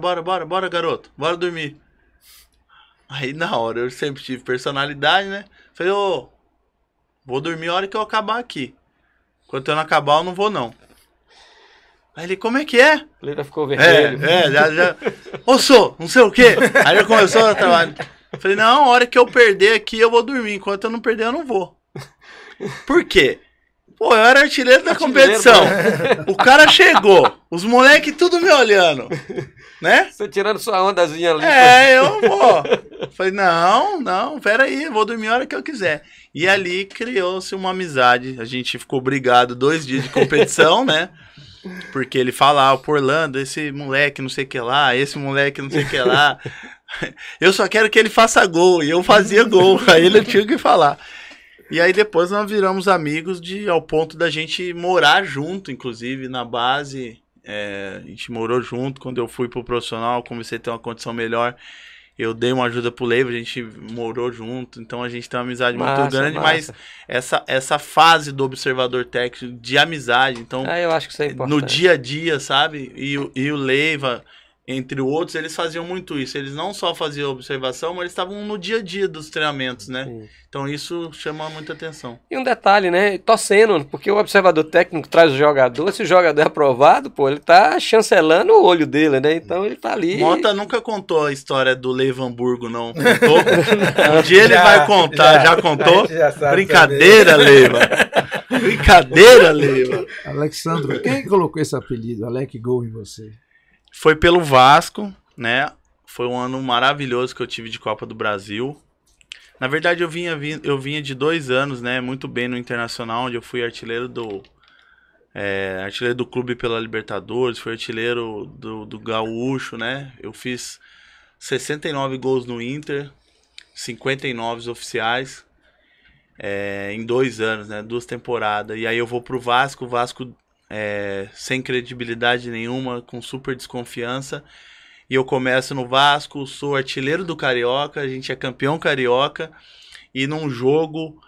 garoto. Bora dormir. Aí na hora, eu sempre tive personalidade, né? Falei, ô, vou dormir a hora que eu acabar aqui. Enquanto eu não acabar, eu não vou não. Aí ele, como é que é? Ele já ficou vermelho. Já. Ô, sou, não sei o quê. Aí ele começou a trabalhar. Falei, não, a hora que eu perder aqui, eu vou dormir. Enquanto eu não perder, eu não vou. Por quê? Pô, eu era artilheiro da competição. O cara chegou, os moleques tudo me olhando, né? Você tirando sua ondazinha ali. Eu vou. Falei, não, pera aí, eu vou dormir a hora que eu quiser. E ali criou-se uma amizade. A gente ficou brigado 2 dias de competição, né? Porque ele falava pro Orlando, esse moleque não sei o que lá, esse moleque não sei o que lá. Eu só quero que ele faça gol. E eu fazia gol. Aí ele tinha que falar. E aí depois nós viramos amigos ao ponto da gente morar junto, inclusive, na base. A gente morou junto. Quando eu fui pro profissional, comecei a ter uma condição melhor. Eu dei uma ajuda pro Leiva, a gente morou junto. Então a gente tem uma amizade muito grande. Mas essa fase do observador técnico de amizade, então eu acho que isso é importante. No dia a dia, sabe? E o Leiva, entre outros, eles faziam muito isso. Eles não só faziam observação, mas eles estavam no dia a dia dos treinamentos, né? Sim. Então isso chama muita atenção. E um detalhe, né? Torcendo, porque o observador técnico traz o jogador, se o jogador é aprovado, pô, ele tá chancelando o olho dele, né? Então ele tá ali... Mota nunca contou a história do Leiva Hamburgo, não. Contou? Um dia ele vai contar. Já contou? Brincadeira, Leiva. Brincadeira, Leiva. Alexandro, quem colocou esse apelido, Alec Gol, em você? Foi pelo Vasco, né? Foi um ano maravilhoso que eu tive de Copa do Brasil. Na verdade, eu vinha de 2 anos, né? Muito bem no Internacional, onde eu fui artilheiro do clube pela Libertadores, fui artilheiro do Gaúcho, né? Eu fiz 69 gols no Inter, 59 oficiais, em 2 anos, né? 2 temporadas. E aí eu vou pro Vasco, o Vasco... sem credibilidade nenhuma, com super desconfiança, e eu começo no Vasco, sou artilheiro do Carioca, a gente é campeão carioca, e num jogo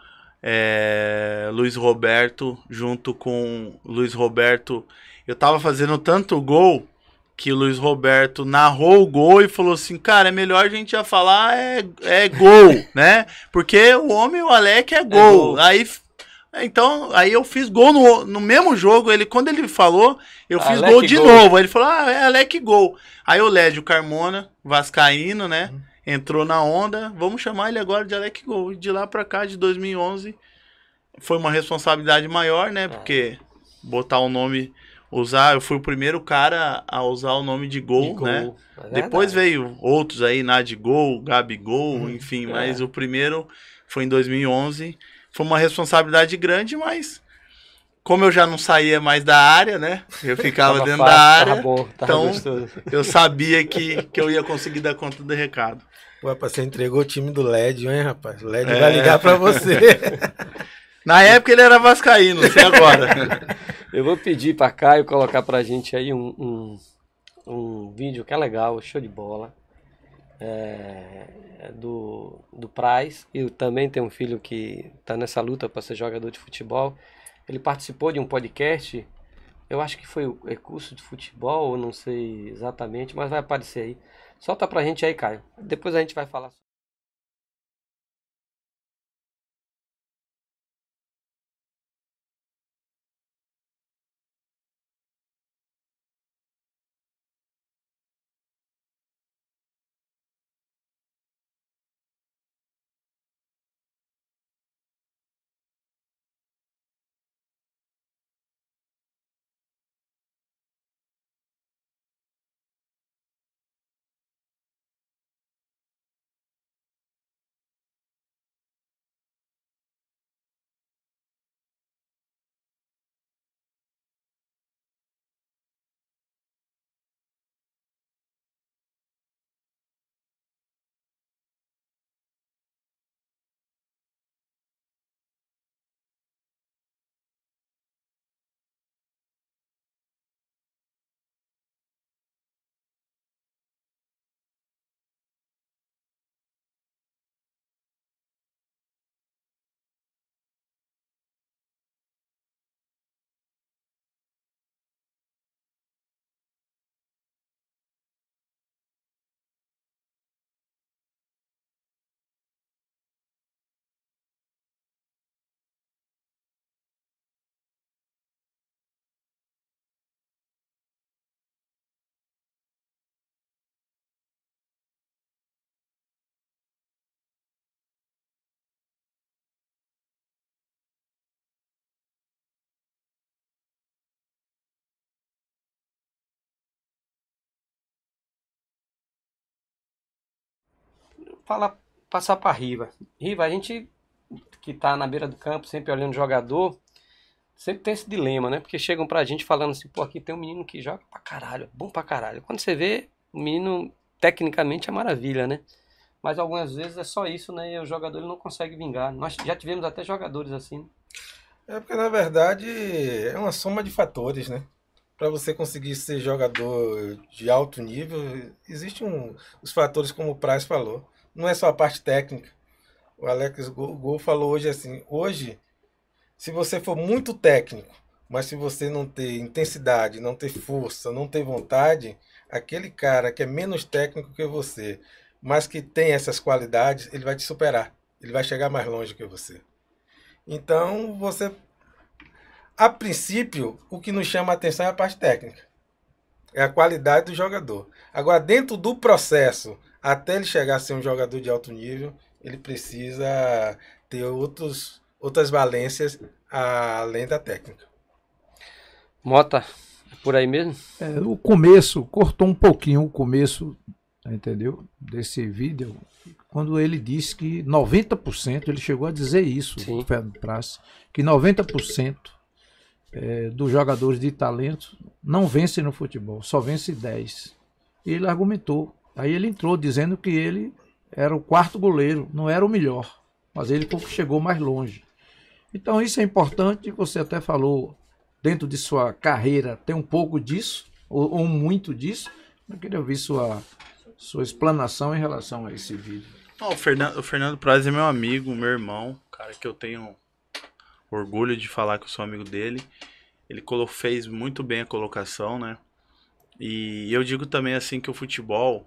Luiz Roberto, junto com Luiz Roberto, eu tava fazendo tanto gol que o Luiz Roberto narrou o gol e falou assim, cara, é melhor a gente já falar gol, né? Porque o homem, o Alec, é gol. Aí eu fiz gol no mesmo jogo. Quando ele falou, eu fiz gol de novo. Aí ele falou, é Alec Gol. Aí o Lédio Carmona, vascaíno, né? Entrou na onda. Vamos chamar ele agora de Alec Gol. E de lá pra cá, de 2011, foi uma responsabilidade maior, né? Porque botar o nome, eu fui o primeiro cara a usar o nome de Gol, né? Depois veio outros aí, Nadigol, Gabigol, enfim. Mas o primeiro foi em 2011. Foi uma responsabilidade grande, mas como eu já não saía mais da área, né? Eu ficava dentro da área. Então gostoso. Eu sabia que eu ia conseguir dar conta do recado. Ué, você entregou o time do Lédio, hein, rapaz? O Lédio vai ligar pra você. Na época ele era vascaíno, não sei agora. Eu vou pedir pra Caio colocar pra gente aí um vídeo que é legal, show de bola. Do Praz. Eu também tenho um filho que está nessa luta para ser jogador de futebol. Ele participou de um podcast, eu acho que foi o curso de futebol, não sei exatamente, mas vai aparecer aí. Solta pra gente aí, Caio. Depois a gente vai falar. passar para Riva. Riva, a gente que tá na beira do campo, sempre olhando o jogador, sempre tem esse dilema, né? Porque chegam pra gente falando assim, pô, aqui tem um menino que joga pra caralho, bom pra caralho. Quando você vê, o menino tecnicamente é maravilha, né? Mas algumas vezes é só isso, né? E o jogador ele não consegue vingar. Nós já tivemos até jogadores assim. É porque, na verdade, é uma soma de fatores, né? Para você conseguir ser jogador de alto nível, existem os fatores como o Praz falou. Não é só a parte técnica. O Alex Gol falou hoje assim, hoje, se você for muito técnico, mas se você não ter intensidade, não ter força, não ter vontade, aquele cara que é menos técnico que você, mas que tem essas qualidades, ele vai te superar. Ele vai chegar mais longe que você. Então, você... A princípio, o que nos chama a atenção é a parte técnica. É a qualidade do jogador. Agora, dentro do processo, até ele chegar a ser um jogador de alto nível, ele precisa ter outras valências além da técnica. Mota, é por aí mesmo? O começo, cortou um pouquinho o começo, entendeu? Desse vídeo, quando ele disse que 90%, ele chegou a dizer isso, Sim. o Fernando Praz, que 90% dos jogadores de talento não vencem no futebol, só vence 10%. E ele argumentou. Aí ele entrou dizendo que ele era o quarto goleiro, não era o melhor, mas ele chegou mais longe. Então isso é importante, você até falou, dentro de sua carreira tem um pouco disso, ou muito disso. Eu queria ouvir sua explanação em relação a esse vídeo. O Fernando Praz é meu amigo, meu irmão, cara que eu tenho orgulho de falar que eu sou amigo dele. Ele fez muito bem a colocação, né? E eu digo também assim que o futebol,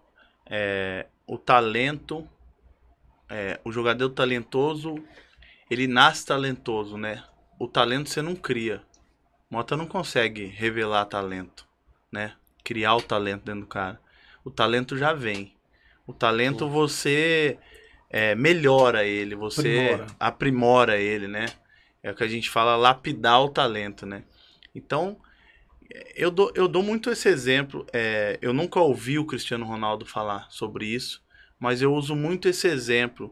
o talento, o jogador talentoso, ele nasce talentoso, né? O talento você não cria. Mota não consegue revelar talento, né? Criar o talento dentro do cara. O talento já vem. O talento você melhora ele, você aprimora ele, né? É o que a gente fala, lapidar o talento, né? Então, eu dou muito esse exemplo. Eu nunca ouvi o Cristiano Ronaldo falar sobre isso, mas eu uso muito esse exemplo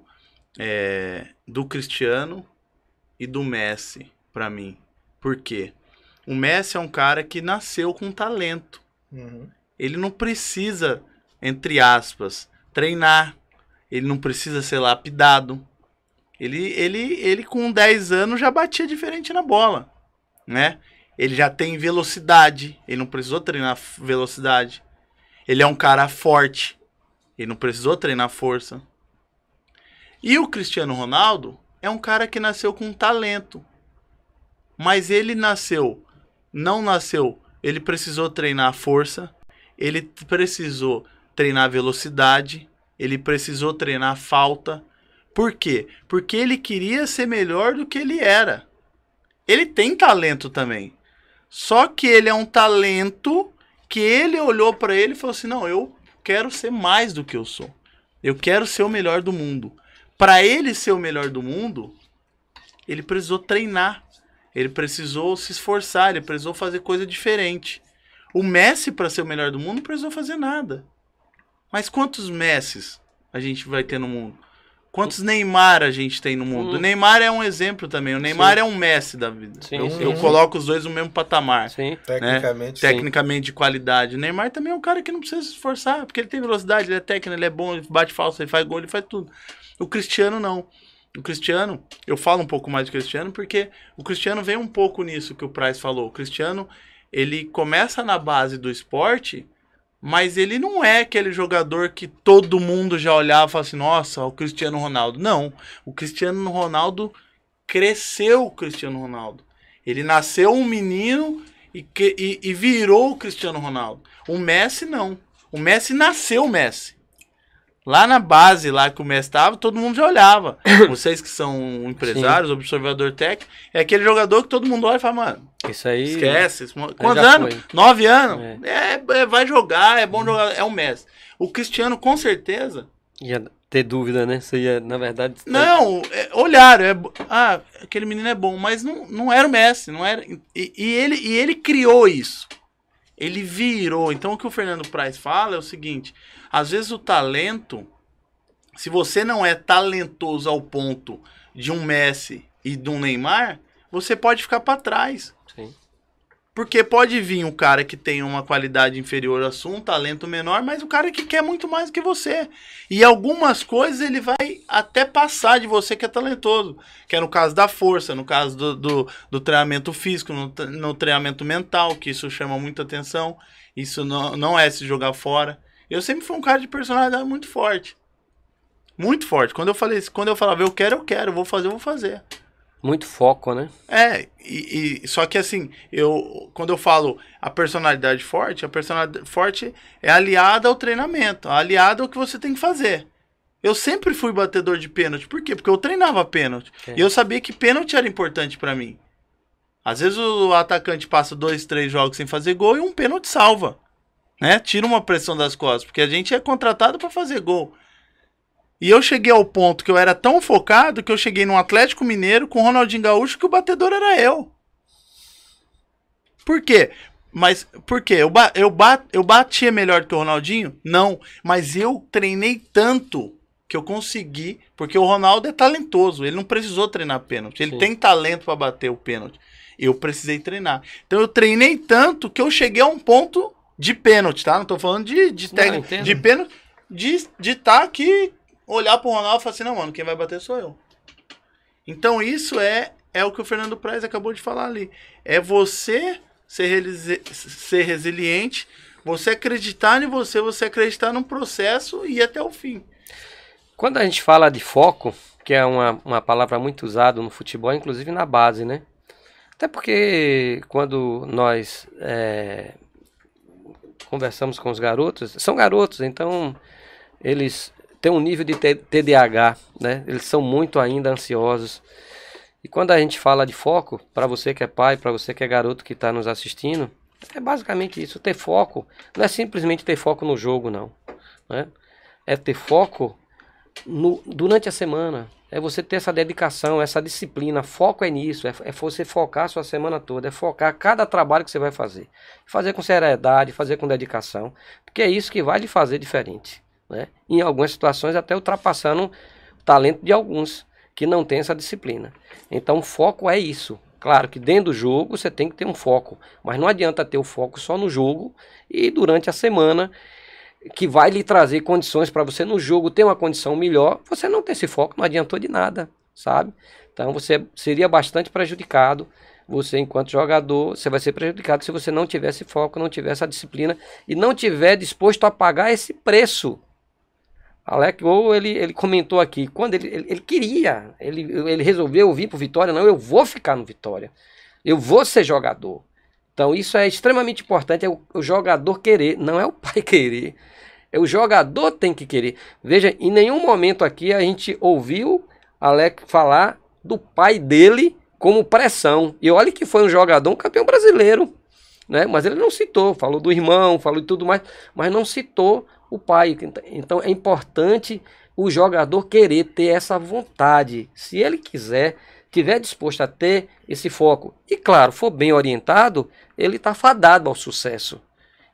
do Cristiano e do Messi, para mim. Por quê? O Messi é um cara que nasceu com talento. Uhum. Ele não precisa, entre aspas, treinar. Ele não precisa ser lapidado. Ele com 10 anos já batia diferente na bola, né? Ele já tem velocidade. Ele não precisou treinar velocidade. Ele é um cara forte. Ele não precisou treinar força. E o Cristiano Ronaldo é um cara que nasceu com talento. Mas ele não nasceu. Ele precisou treinar força. Ele precisou treinar velocidade. Ele precisou treinar falta. Por quê? Porque ele queria ser melhor do que ele era. Ele tem talento também. Só que ele é um talento que ele olhou para ele e falou assim, não, eu quero ser mais do que eu sou. Eu quero ser o melhor do mundo. Para ele ser o melhor do mundo, ele precisou treinar. Ele precisou se esforçar, ele precisou fazer coisa diferente. O Messi, para ser o melhor do mundo, não precisou fazer nada. Mas quantos Messis a gente vai ter no mundo? Quantos Neymar a gente tem no mundo? O Neymar é um exemplo também. O Neymar é um Messi da vida. Sim, eu coloco os dois no mesmo patamar. Sim. Tecnicamente, né? Tecnicamente de qualidade. O Neymar também é um cara que não precisa se esforçar, porque ele tem velocidade, ele é técnico, ele é bom, ele bate falso, ele faz gol, ele faz tudo. O Cristiano não. O Cristiano, eu falo um pouco mais do Cristiano, porque o Cristiano vem um pouco nisso que o Praz falou. O Cristiano, ele começa na base do esporte, mas ele não é aquele jogador que todo mundo já olhava e falava assim, nossa, o Cristiano Ronaldo. Não, o Cristiano Ronaldo cresceu o Cristiano Ronaldo. Ele nasceu um menino e virou o Cristiano Ronaldo. O Messi não. O Messi nasceu o Messi. Lá na base, lá que o Messi estava, todo mundo já olhava. Vocês que são empresários, observador técnico, é aquele jogador que todo mundo olha e fala, mano, isso aí... esquece. Quantos anos? 9 anos? Vai jogar, é bom jogar, é o Messi. O Cristiano, com certeza... Ia ter dúvida, né? Isso ia, na verdade... Não, olharam, aquele menino é bom, mas não era o Messi, não era... E ele criou isso. Ele virou. Então, o que o Fernando Praz fala é o seguinte... Às vezes o talento, Se você não é talentoso ao ponto de um Messi e de um Neymar, você pode ficar para trás. Sim. Porque pode vir um cara que tem uma qualidade inferior a sua, um talento menor, mas o cara que quer muito mais que você. E algumas coisas ele vai até passar de você que é talentoso. Que é no caso da força, no caso do treinamento físico, no treinamento mental, que isso chama muita atenção. Isso não é se jogar fora. Eu sempre fui um cara de personalidade muito forte. Muito forte. Quando eu falava eu quero, vou fazer. Muito foco, né? Só que assim, quando eu falo a personalidade forte é aliada ao treinamento, aliada ao que você tem que fazer. Eu sempre fui batedor de pênalti. Por quê? Porque eu treinava pênalti. E eu sabia que pênalti era importante pra mim. Às vezes o atacante passa 2, 3 jogos sem fazer gol e um pênalti salva. Né? Tira uma pressão das costas, porque a gente é contratado pra fazer gol. E eu cheguei ao ponto que eu era tão focado que eu cheguei no Atlético Mineiro com o Ronaldinho Gaúcho que o batedor era eu. Por quê? Mas por quê? Eu batia melhor que o Ronaldinho? Não. Mas eu treinei tanto que eu consegui, porque o Ronaldo é talentoso, ele não precisou treinar pênalti. Ele tem talento para bater o pênalti. Eu precisei treinar. Então eu treinei tanto que eu cheguei a um ponto de pênalti, tá? Não tô falando de técnica, de pênalti, de tá aqui, olhar pro Ronaldo e falar assim, não, mano, quem vai bater sou eu. Então isso é o que o Fernando Praz acabou de falar ali. É você ser resiliente, você acreditar em você acreditar num processo e ir até o fim. Quando a gente fala de foco, que é uma palavra muito usada no futebol, inclusive na base, né? Até porque quando nós conversamos com os garotos, são garotos, então eles têm um nível de TDAH, né? Eles são muito ainda ansiosos. E quando a gente fala de foco, para você que é pai, para você que é garoto que está nos assistindo, é basicamente isso. Ter foco não é simplesmente ter foco no jogo, não, né? É ter foco durante a semana. É você ter essa dedicação, essa disciplina. Foco é nisso, é você focar a sua semana toda, é focar cada trabalho que você vai fazer. Fazer com seriedade, fazer com dedicação, porque é isso que vai lhe fazer diferente, né? Em algumas situações até ultrapassando o talento de alguns que não tem essa disciplina. Então foco é isso. Claro que dentro do jogo você tem que ter um foco, mas não adianta ter o foco só no jogo e durante a semana, que vai lhe trazer condições para você no jogo ter uma condição melhor, você não ter esse foco não adiantou de nada, sabe? Então você seria bastante prejudicado, você enquanto jogador, você vai ser prejudicado se você não tiver esse foco, não tiver essa disciplina e não tiver disposto a pagar esse preço. Alex Gol, ele comentou aqui, quando ele queria, ele resolveu vir para o Vitória, não, eu vou ficar no Vitória, eu vou ser jogador. Então isso é extremamente importante, é o jogador querer, não é o pai querer, é o jogador tem que querer. Veja, em nenhum momento aqui a gente ouviu Alex falar do pai dele como pressão, e olha que foi um jogador, um campeão brasileiro, né? Mas ele não citou, falou do irmão, falou de tudo mais, mas não citou o pai. Então é importante o jogador querer ter essa vontade. Se ele quiser, tiver disposto a ter esse foco e, claro, for bem orientado, ele está fadado ao sucesso.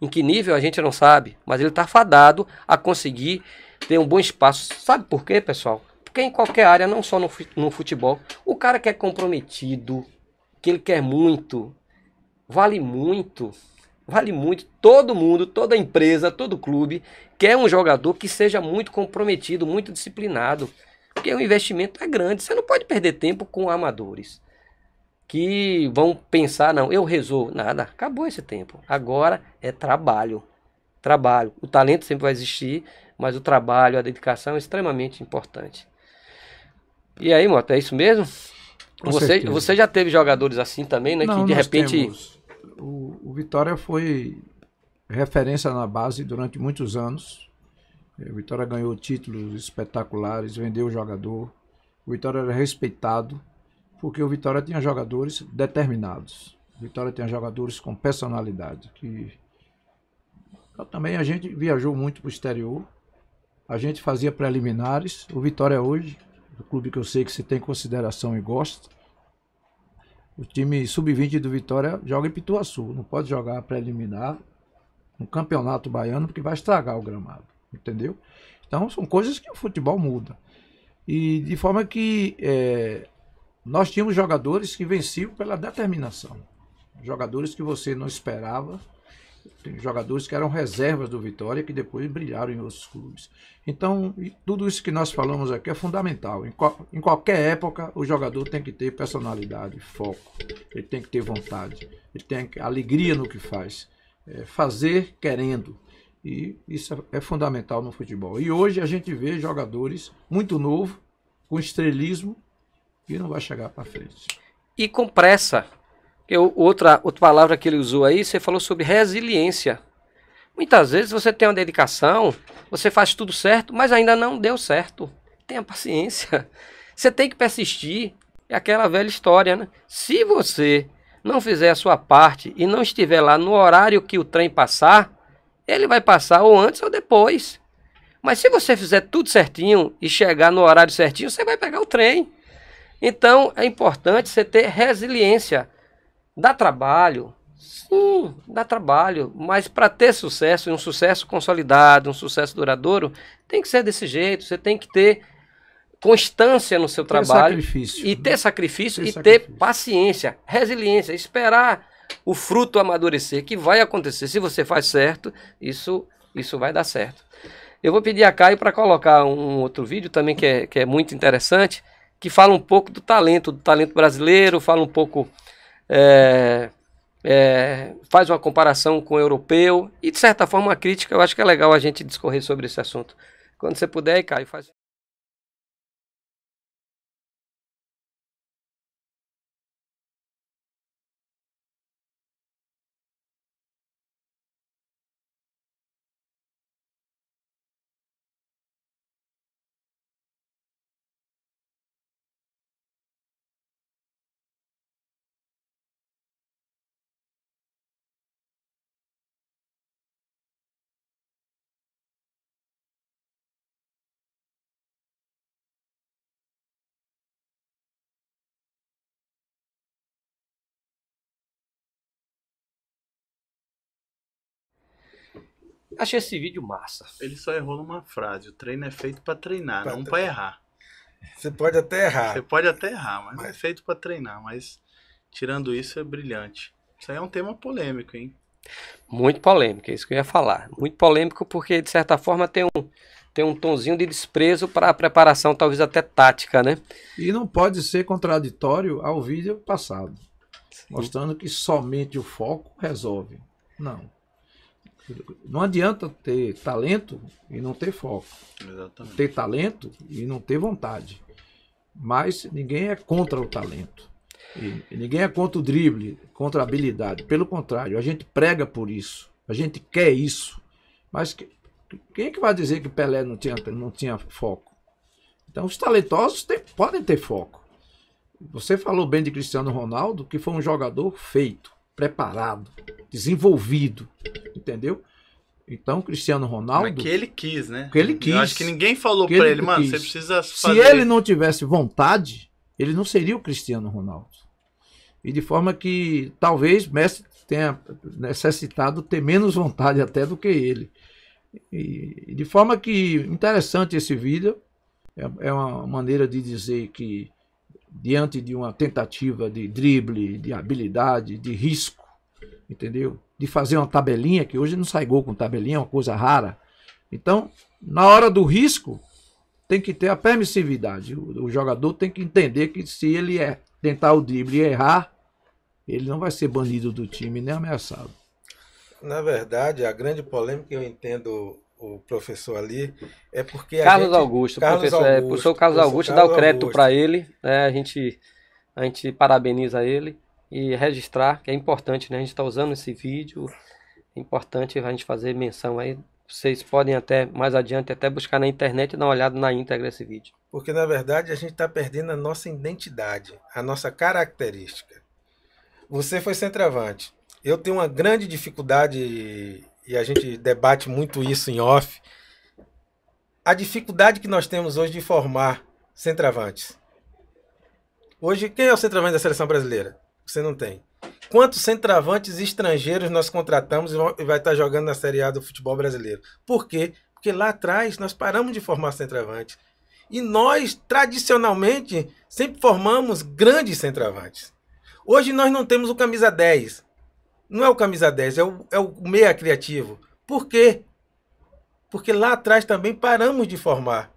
Em que nível a gente não sabe, mas ele está fadado a conseguir ter um bom espaço. Sabe por quê, pessoal? Porque em qualquer área, não só no futebol, o cara que é comprometido, que ele quer muito, vale muito. Vale muito, todo mundo, toda empresa, todo clube quer um jogador que seja muito comprometido, muito disciplinado, porque o investimento é grande, você não pode perder tempo com amadores que vão pensar, não, eu resolvo, nada, acabou esse tempo, agora é trabalho, o talento sempre vai existir, mas o trabalho, a dedicação é extremamente importante. E aí, Mota, é isso mesmo? Você já teve jogadores assim também, né, não, que de repente... O Vitória foi referência na base durante muitos anos. O Vitória ganhou títulos espetaculares, vendeu o jogador. O Vitória era respeitado, porque o Vitória tinha jogadores determinados. O Vitória tinha jogadores com personalidade. Também a gente viajou muito para o exterior. A gente fazia preliminares. O Vitória hoje, o clube que eu sei que você tem consideração e gosta, o time sub-20 do Vitória joga em Pituaçu. Não pode jogar preliminar no Campeonato Baiano porque vai estragar o gramado. entendeu? Então são coisas que o futebol muda. E de forma que nós tínhamos jogadores que venciam pela determinação. Jogadores que você não esperava. Tem jogadores que eram reservas do Vitória que depois brilharam em outros clubes. Então, tudo isso que nós falamos aqui é fundamental. Em qualquer época, o jogador tem que ter personalidade, foco. Ele tem que ter vontade. Ele tem alegria no que faz. Fazer querendo. E isso é fundamental no futebol. E hoje a gente vê jogadores muito novos, com estrelismo, e não vai chegar para frente. E com pressa. Outra palavra que ele usou aí, você falou sobre resiliência. Muitas vezes você tem uma dedicação, você faz tudo certo, mas ainda não deu certo. Tenha paciência. Você tem que persistir. É aquela velha história, né? Se você não fizer a sua parte e não estiver lá no horário que o trem passar, ele vai passar ou antes ou depois. Mas se você fizer tudo certinho e chegar no horário certinho, você vai pegar o trem. Então é importante você ter resiliência. Dá trabalho? Sim, dá trabalho. Mas para ter sucesso, e um sucesso consolidado, um sucesso duradouro, tem que ser desse jeito. Você tem que ter constância no seu trabalho. Sacrifício, e ter sacrifício e ter paciência, resiliência, esperar o fruto amadurecer, que vai acontecer. Se você faz certo, isso vai dar certo. Eu vou pedir a Caio para colocar um outro vídeo também que é muito interessante, que fala um pouco do talento brasileiro, fala um pouco... faz uma comparação com o europeu e de certa forma uma crítica. Eu acho que é legal a gente discorrer sobre esse assunto. Quando você puder, Caio, faz. Achei esse vídeo massa. Ele só errou numa frase: o treino é feito para treinar, não para errar. Você pode até errar. Você pode até errar, mas é feito para treinar. Mas tirando isso, é brilhante. Isso aí é um tema polêmico, hein? Muito polêmico, é isso que eu ia falar. Muito polêmico porque, de certa forma, tem um tonzinho de desprezo para a preparação, talvez até tática, né? E não pode ser contraditório ao vídeo passado, mostrando que somente o foco resolve. Não. Não adianta ter talento e não ter foco. Exatamente. Ter talento e não ter vontade. Mas ninguém é contra o talento. E ninguém é contra o drible, contra a habilidade. Pelo contrário, a gente prega por isso. A gente quer isso. Mas quem é que vai dizer que Pelé não tinha foco? Então os talentosos podem ter foco. Você falou bem de Cristiano Ronaldo, que foi um jogador feito, preparado, desenvolvido, entendeu? Então, Cristiano Ronaldo... Mas que ele quis, né? Que ele quis. Eu acho que ninguém falou pra ele, mano, você precisa fazer... Se ele não tivesse vontade, ele não seria o Cristiano Ronaldo. E de forma que talvez Messi tenha necessitado ter menos vontade até do que ele. E de forma que, interessante esse vídeo, é uma maneira de dizer que diante de uma tentativa de drible, de habilidade, de risco, entendeu? De fazer uma tabelinha, que hoje não sai gol com tabelinha, é uma coisa rara. Então, na hora do risco, tem que ter a permissividade. O jogador tem que entender que se ele tentar o drible e errar, ele não vai ser banido do time nem ameaçado. Na verdade, a grande polêmica que eu entendo o professor ali é porque Carlos Augusto, o professor Carlos Augusto dá o crédito para ele, né? A gente parabeniza ele e registrar, que é importante, né? A gente está usando esse vídeo, é importante a gente fazer menção aí. Vocês podem até, mais adiante, até buscar na internet e dar uma olhada na íntegra desse vídeo. Porque, na verdade, a gente está perdendo a nossa identidade, a nossa característica. Você foi centroavante. Eu tenho uma grande dificuldade, e a gente debate muito isso em off, a dificuldade que nós temos hoje de formar centroavantes. Hoje, quem é o centroavante da seleção brasileira? Você não tem. Quantos centroavantes estrangeiros nós contratamos e vai estar jogando na Série A do futebol brasileiro? Por quê? Porque lá atrás nós paramos de formar centroavante. E nós, tradicionalmente, sempre formamos grandes centroavantes. Hoje nós não temos o camisa 10. Não é o camisa 10, é o meia criativo. Por quê? Porque lá atrás também paramos de formar.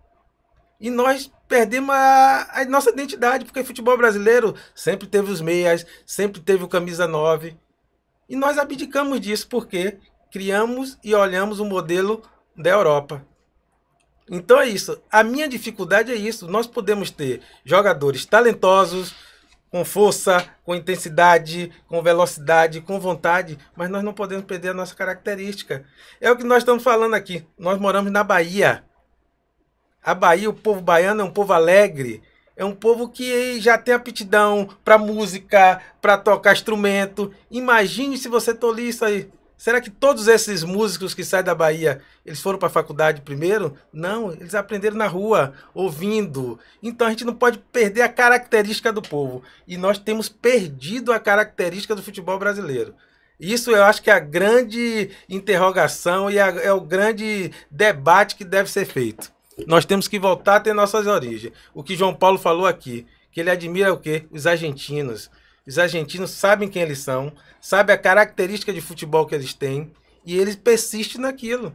E nós perdemos a nossa identidade, porque o futebol brasileiro sempre teve os meias, sempre teve o camisa 9. E nós abdicamos disso, porque criamos e olhamos o modelo da Europa. Então é isso. A minha dificuldade é isso. Nós podemos ter jogadores talentosos, com força, com intensidade, com velocidade, com vontade, mas nós não podemos perder a nossa característica. É o que nós estamos falando aqui. Nós moramos na Bahia. A Bahia, o povo baiano é um povo alegre, é um povo que já tem aptidão para música, para tocar instrumento. Imagine se você tolir isso aí. Será que todos esses músicos que saem da Bahia, eles foram para a faculdade primeiro? Não, eles aprenderam na rua, ouvindo. Então a gente não pode perder a característica do povo. E nós temos perdido a característica do futebol brasileiro. Isso eu acho que é a grande interrogação e é o grande debate que deve ser feito. Nós temos que voltar a ter nossas origens. O que João Paulo falou aqui, que ele admira o quê? Os argentinos. Os argentinos sabem quem eles são, sabem a característica de futebol que eles têm, e eles persistem naquilo.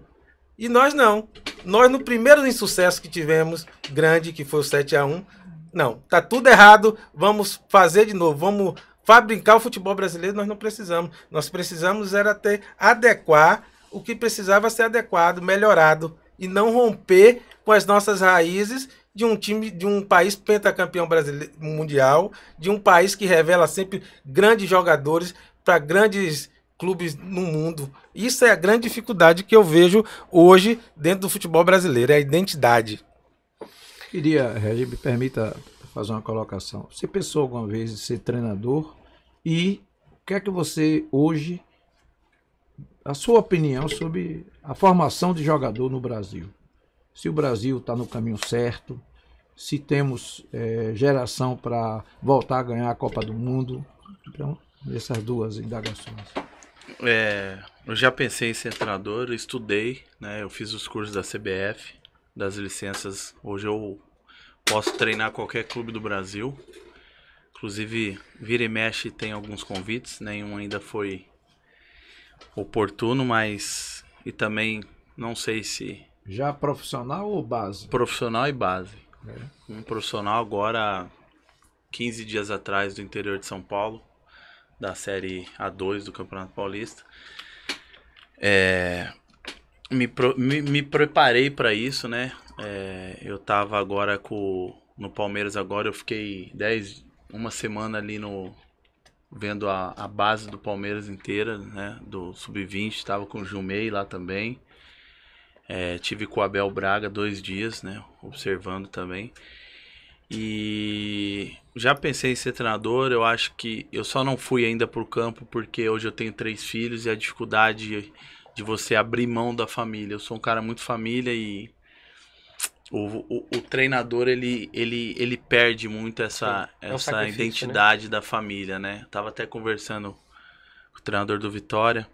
E nós não. Nós, no primeiro insucesso que tivemos, grande, que foi o 7-1, não, tá tudo errado, vamos fazer de novo, vamos fabricar o futebol brasileiro, nós não precisamos. Nós precisamos era adequar o que precisava ser adequado, melhorado, e não romper com as nossas raízes de um time, de um país pentacampeão brasileiro, mundial, de um país que revela sempre grandes jogadores para grandes clubes no mundo. Isso é a grande dificuldade que eu vejo hoje dentro do futebol brasileiro, é a identidade. Queria, Regi, me permita fazer uma colocação. Você pensou alguma vez em ser treinador? E o que é que você hoje, a sua opinião sobre a formação de jogador no Brasil? Se o Brasil está no caminho certo, se temos geração para voltar a ganhar a Copa do Mundo. Então, essas duas indagações. Eu já pensei em ser treinador, eu estudei, né? Eu fiz os cursos da CBF, das licenças. Hoje eu posso treinar qualquer clube do Brasil. Inclusive, vira e mexe tem alguns convites, nenhum ainda foi oportuno, mas... E também não sei se... Já profissional ou base? Profissional e base. Um profissional agora, 15 dias atrás, do interior de São Paulo, da Série A2 do Campeonato Paulista. Me preparei para isso, né? Eu tava agora no Palmeiras agora, eu fiquei uma semana ali vendo a base do Palmeiras inteira, né? Do Sub-20, tava com o Jumei lá também. Tive com o Abel Braga 2 dias, né? Observando também. E já pensei em ser treinador. Eu acho que eu só não fui ainda pro campo porque hoje eu tenho 3 filhos e a dificuldade de você abrir mão da família. Eu sou um cara muito família e o treinador ele perde muito essa identidade, né? Da família, né? Eu tava até conversando com o treinador do Vitória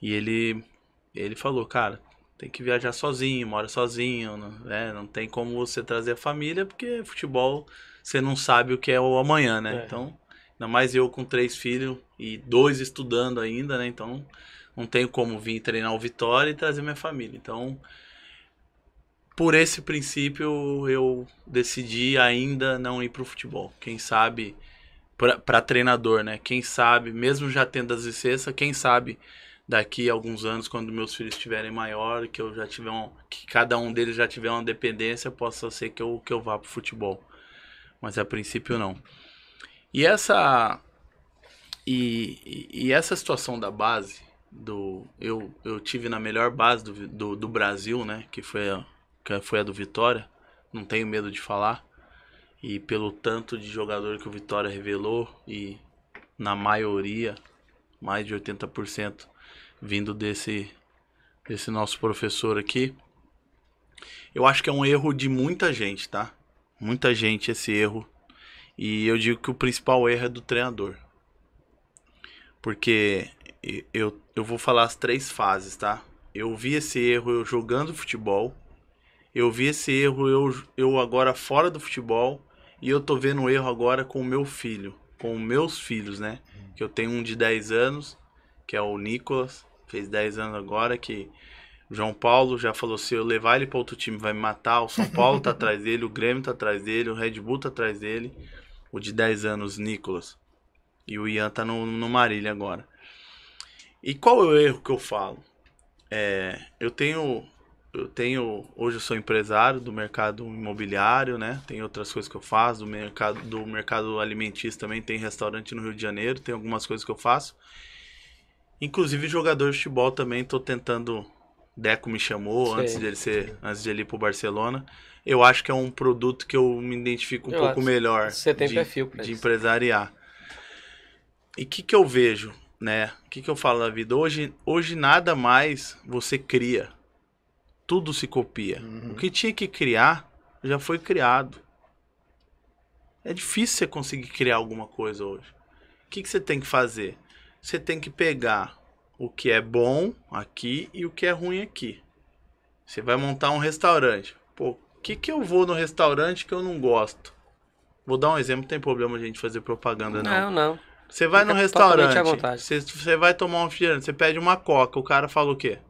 e ele falou, cara, tem que viajar sozinho, mora sozinho, né? Não tem como você trazer a família, porque futebol você não sabe o que é o amanhã, né? Então, ainda mais eu com 3 filhos e 2 estudando ainda, né? Então, não tenho como vir treinar o Vitória e trazer minha família. Então, por esse princípio, eu decidi ainda não ir pro futebol. Quem sabe, para treinador, né? Quem sabe, mesmo já tendo as licenças, quem sabe... Daqui a alguns anos, quando meus filhos estiverem maiores, que eu já tiver que cada um deles já tiver uma dependência, possa ser que eu vá pro futebol. Mas a princípio não. E essa situação da base, eu tive na melhor base do Brasil, né? Que foi a do Vitória. Não tenho medo de falar. E pelo tanto de jogador que o Vitória revelou, e na maioria, mais de 80%, vindo desse nosso professor aqui. Eu acho que é um erro de muita gente, tá? Muita gente esse erro. E eu digo que o principal erro é do treinador. Porque eu vou falar as 3 fases, tá? eu vi esse erro eu jogando futebol, eu vi esse erro eu agora fora do futebol, e eu tô vendo o erro agora com o meu filho, com meus filhos, né? Que eu tenho um de 10 anos, que é o Nicolas, fez 10 anos agora, que o João Paulo já falou, se eu levar ele para outro time vai me matar, o São Paulo tá atrás dele, o Grêmio tá atrás dele, o Red Bull tá atrás dele, o de 10 anos, Nicolas. E o Ian tá no Marília agora. E qual é o erro que eu falo? Eu tenho, hoje eu sou empresário do mercado imobiliário, né? Tem outras coisas que eu faço, do mercado alimentício também, tem restaurante no Rio de Janeiro, tem algumas coisas que eu faço. Inclusive jogador de futebol também, tô tentando, Deco me chamou antes de ele ir pro Barcelona. Eu acho que é um produto que eu me identifico um pouco melhor você tem perfil pra de isso. empresariar. E o que eu vejo, né? O que eu falo na vida? Hoje nada mais você cria. Tudo se copia. O que tinha que criar, já foi criado. É difícil você conseguir criar alguma coisa hoje. O que você tem que fazer? Você tem que pegar o que é bom aqui e o que é ruim aqui. Você vai montar um restaurante. Pô, o que eu vou no restaurante que eu não gosto? Vou dar um exemplo, não tem problema a gente fazer propaganda, não. Não. Você vai no restaurante, à vontade. você vai tomar um refrigerante, você pede uma Coca, o cara fala o quê?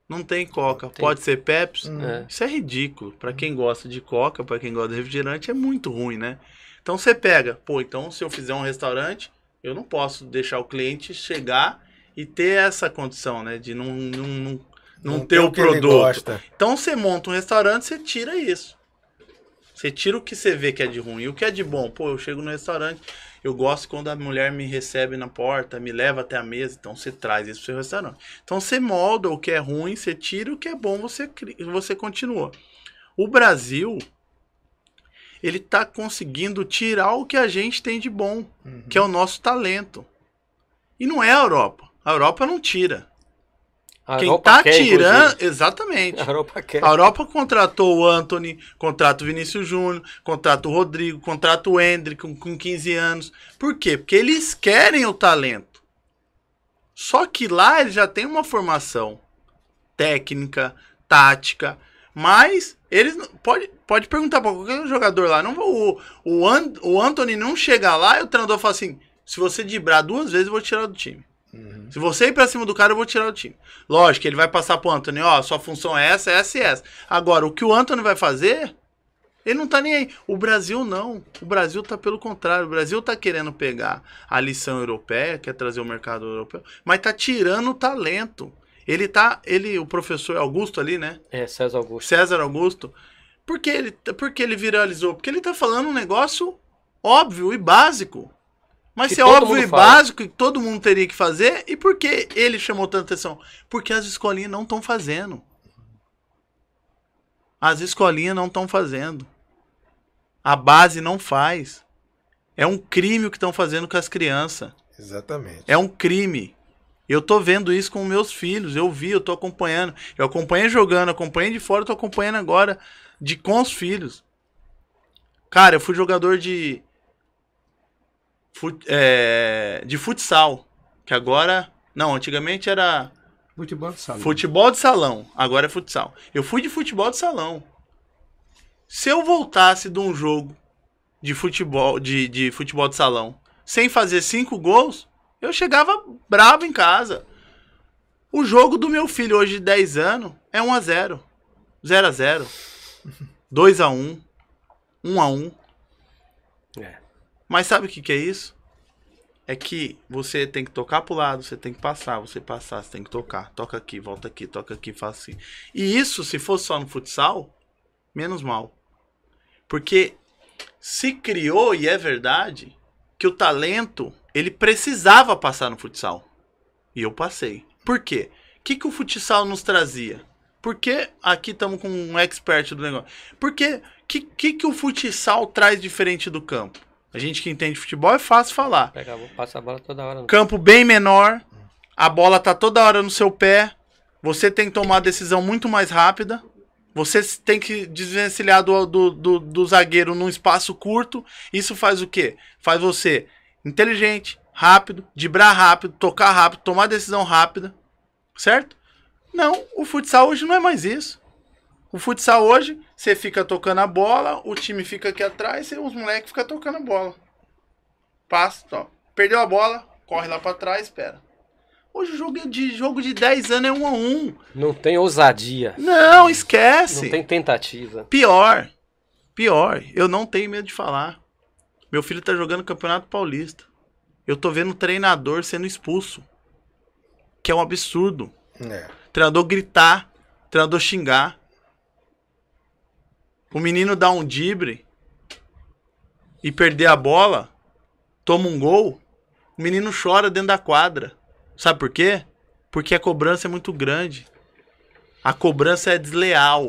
Não tem Coca, pode ser Pepsi? Isso é ridículo. Pra quem gosta de Coca, pra quem gosta de refrigerante, é muito ruim, né? Então você pega, então se eu fizer um restaurante, eu não posso deixar o cliente chegar e ter essa condição, né? De não ter o produto. Então você monta um restaurante, você tira isso. Você tira o que você vê que é de ruim. E o que é de bom? Pô, eu chego no restaurante, eu gosto quando a mulher me recebe na porta, me leva até a mesa, então você traz isso pro seu restaurante. Então você molda o que é ruim, você tira o que é bom, você continua. O Brasil, ele tá conseguindo tirar o que a gente tem de bom, que é o nosso talento. E não é a Europa. A Europa não tira. Quem tá tirando... Exatamente. A Europa quer. A Europa contratou o Antony, contrata o Vinícius Júnior, contrata o Rodrigo, contrata o Endrick com 15 anos. Por quê? Porque eles querem o talento. Só que lá eles já têm uma formação técnica, tática, mas eles... Pode perguntar para qualquer jogador lá. Não, o Antony não chega lá e o treinador fala assim, se você driblar 2 vezes eu vou tirar do time. Se você ir pra cima do cara, eu vou tirar o time. Lógico que ele vai passar pro Antony, sua função é essa, essa e essa. Agora, o que o Antony vai fazer, ele não tá nem aí. O Brasil não. O Brasil tá pelo contrário. O Brasil tá querendo pegar a lição europeia, quer trazer o mercado europeu, mas tá tirando o talento. O professor Augusto ali, né? César Augusto. César Augusto. Por que ele viralizou? Porque ele tá falando um negócio óbvio e básico. Mas se é óbvio e básico que todo mundo teria que fazer, e por que ele chamou tanta atenção? Porque as escolinhas não estão fazendo. As escolinhas não estão fazendo. A base não faz. É um crime o que estão fazendo com as crianças. Exatamente. É um crime. Eu tô vendo isso com meus filhos. Eu tô acompanhando. Eu acompanhei jogando, acompanhei de fora, tô acompanhando agora com os filhos. Cara, eu fui jogador de futsal, que agora... Não, antigamente era... Futebol de salão. Futebol de salão, agora é futsal. Eu fui de futebol de salão. Se eu voltasse de um jogo de futebol de salão, sem fazer 5 gols, eu chegava bravo em casa. O jogo do meu filho hoje de 10 anos é 1-0, 0-0, 2-1, 1-1. Mas sabe o que é isso? É que você tem que tocar pro lado, você tem que passar, você tem que tocar. Toca aqui, volta aqui, toca aqui, faz assim. E isso, se fosse só no futsal, menos mal. Porque se criou, e é verdade, que o talento, ele precisava passar no futsal. E eu passei. Por quê? O que o futsal nos trazia? Porque aqui estamos com um expert do negócio. Porque que o futsal traz diferente do campo? A gente que entende futebol é fácil falar. Passa a bola toda hora. Campo bem menor, a bola tá toda hora no seu pé, você tem que tomar a decisão muito mais rápida, você tem que desvencilhar do zagueiro num espaço curto. Isso faz o quê? Faz você inteligente, rápido, driblar rápido, tocar rápido, tomar decisão rápida, certo? Não, o futsal hoje não é mais isso. O futsal hoje, você fica tocando a bola, o time fica aqui atrás e os moleques ficam tocando a bola. Passa, ó. Perdeu a bola, corre lá pra trás, espera. Hoje o jogo de 10 anos é 1 a 1. Não tem ousadia. Não, esquece. Não tem tentativa. Pior, eu não tenho medo de falar. Meu filho tá jogando Campeonato Paulista. Eu tô vendo o treinador sendo expulso. Que é um absurdo. Treinador gritar, treinador xingar. O menino dá um drible e perder a bola, toma um gol, o menino chora dentro da quadra. Sabe por quê? Porque a cobrança é muito grande. A cobrança é desleal.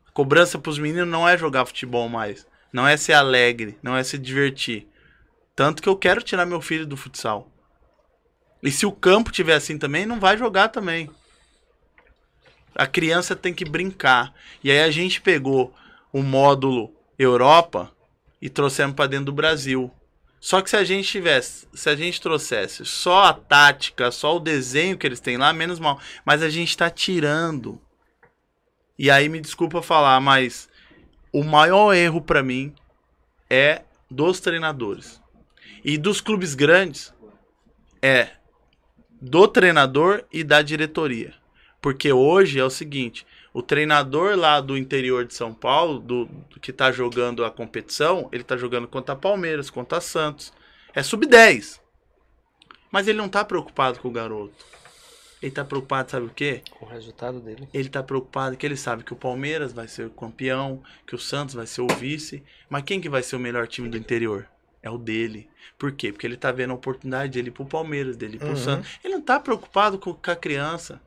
A cobrança pros meninos não é jogar futebol mais. Não é ser alegre, não é se divertir. Tanto que eu quero tirar meu filho do futsal. E se o campo tiver assim também, não vai jogar também. A criança tem que brincar. E aí a gente pegou o módulo Europa e trouxemos para dentro do Brasil. Só que se a gente trouxesse só a tática, só o desenho que eles têm lá, menos mal. Mas a gente está tirando. E aí me desculpa falar, mas o maior erro para mim é dos treinadores. E dos clubes grandes é do treinador e da diretoria. Porque hoje é o seguinte, o treinador lá do interior de São Paulo, do que tá jogando a competição, ele tá jogando contra a Palmeiras, contra a Santos. É sub-10. Mas ele não tá preocupado com o garoto. Ele tá preocupado, sabe o quê? Com o resultado dele. Ele tá preocupado que ele sabe que o Palmeiras vai ser o campeão, que o Santos vai ser o vice. Mas quem que vai ser o melhor time do interior? É o dele. Por quê? Porque ele tá vendo a oportunidade dele ir pro Palmeiras, dele ir pro Santos. Ele não tá preocupado com a criança.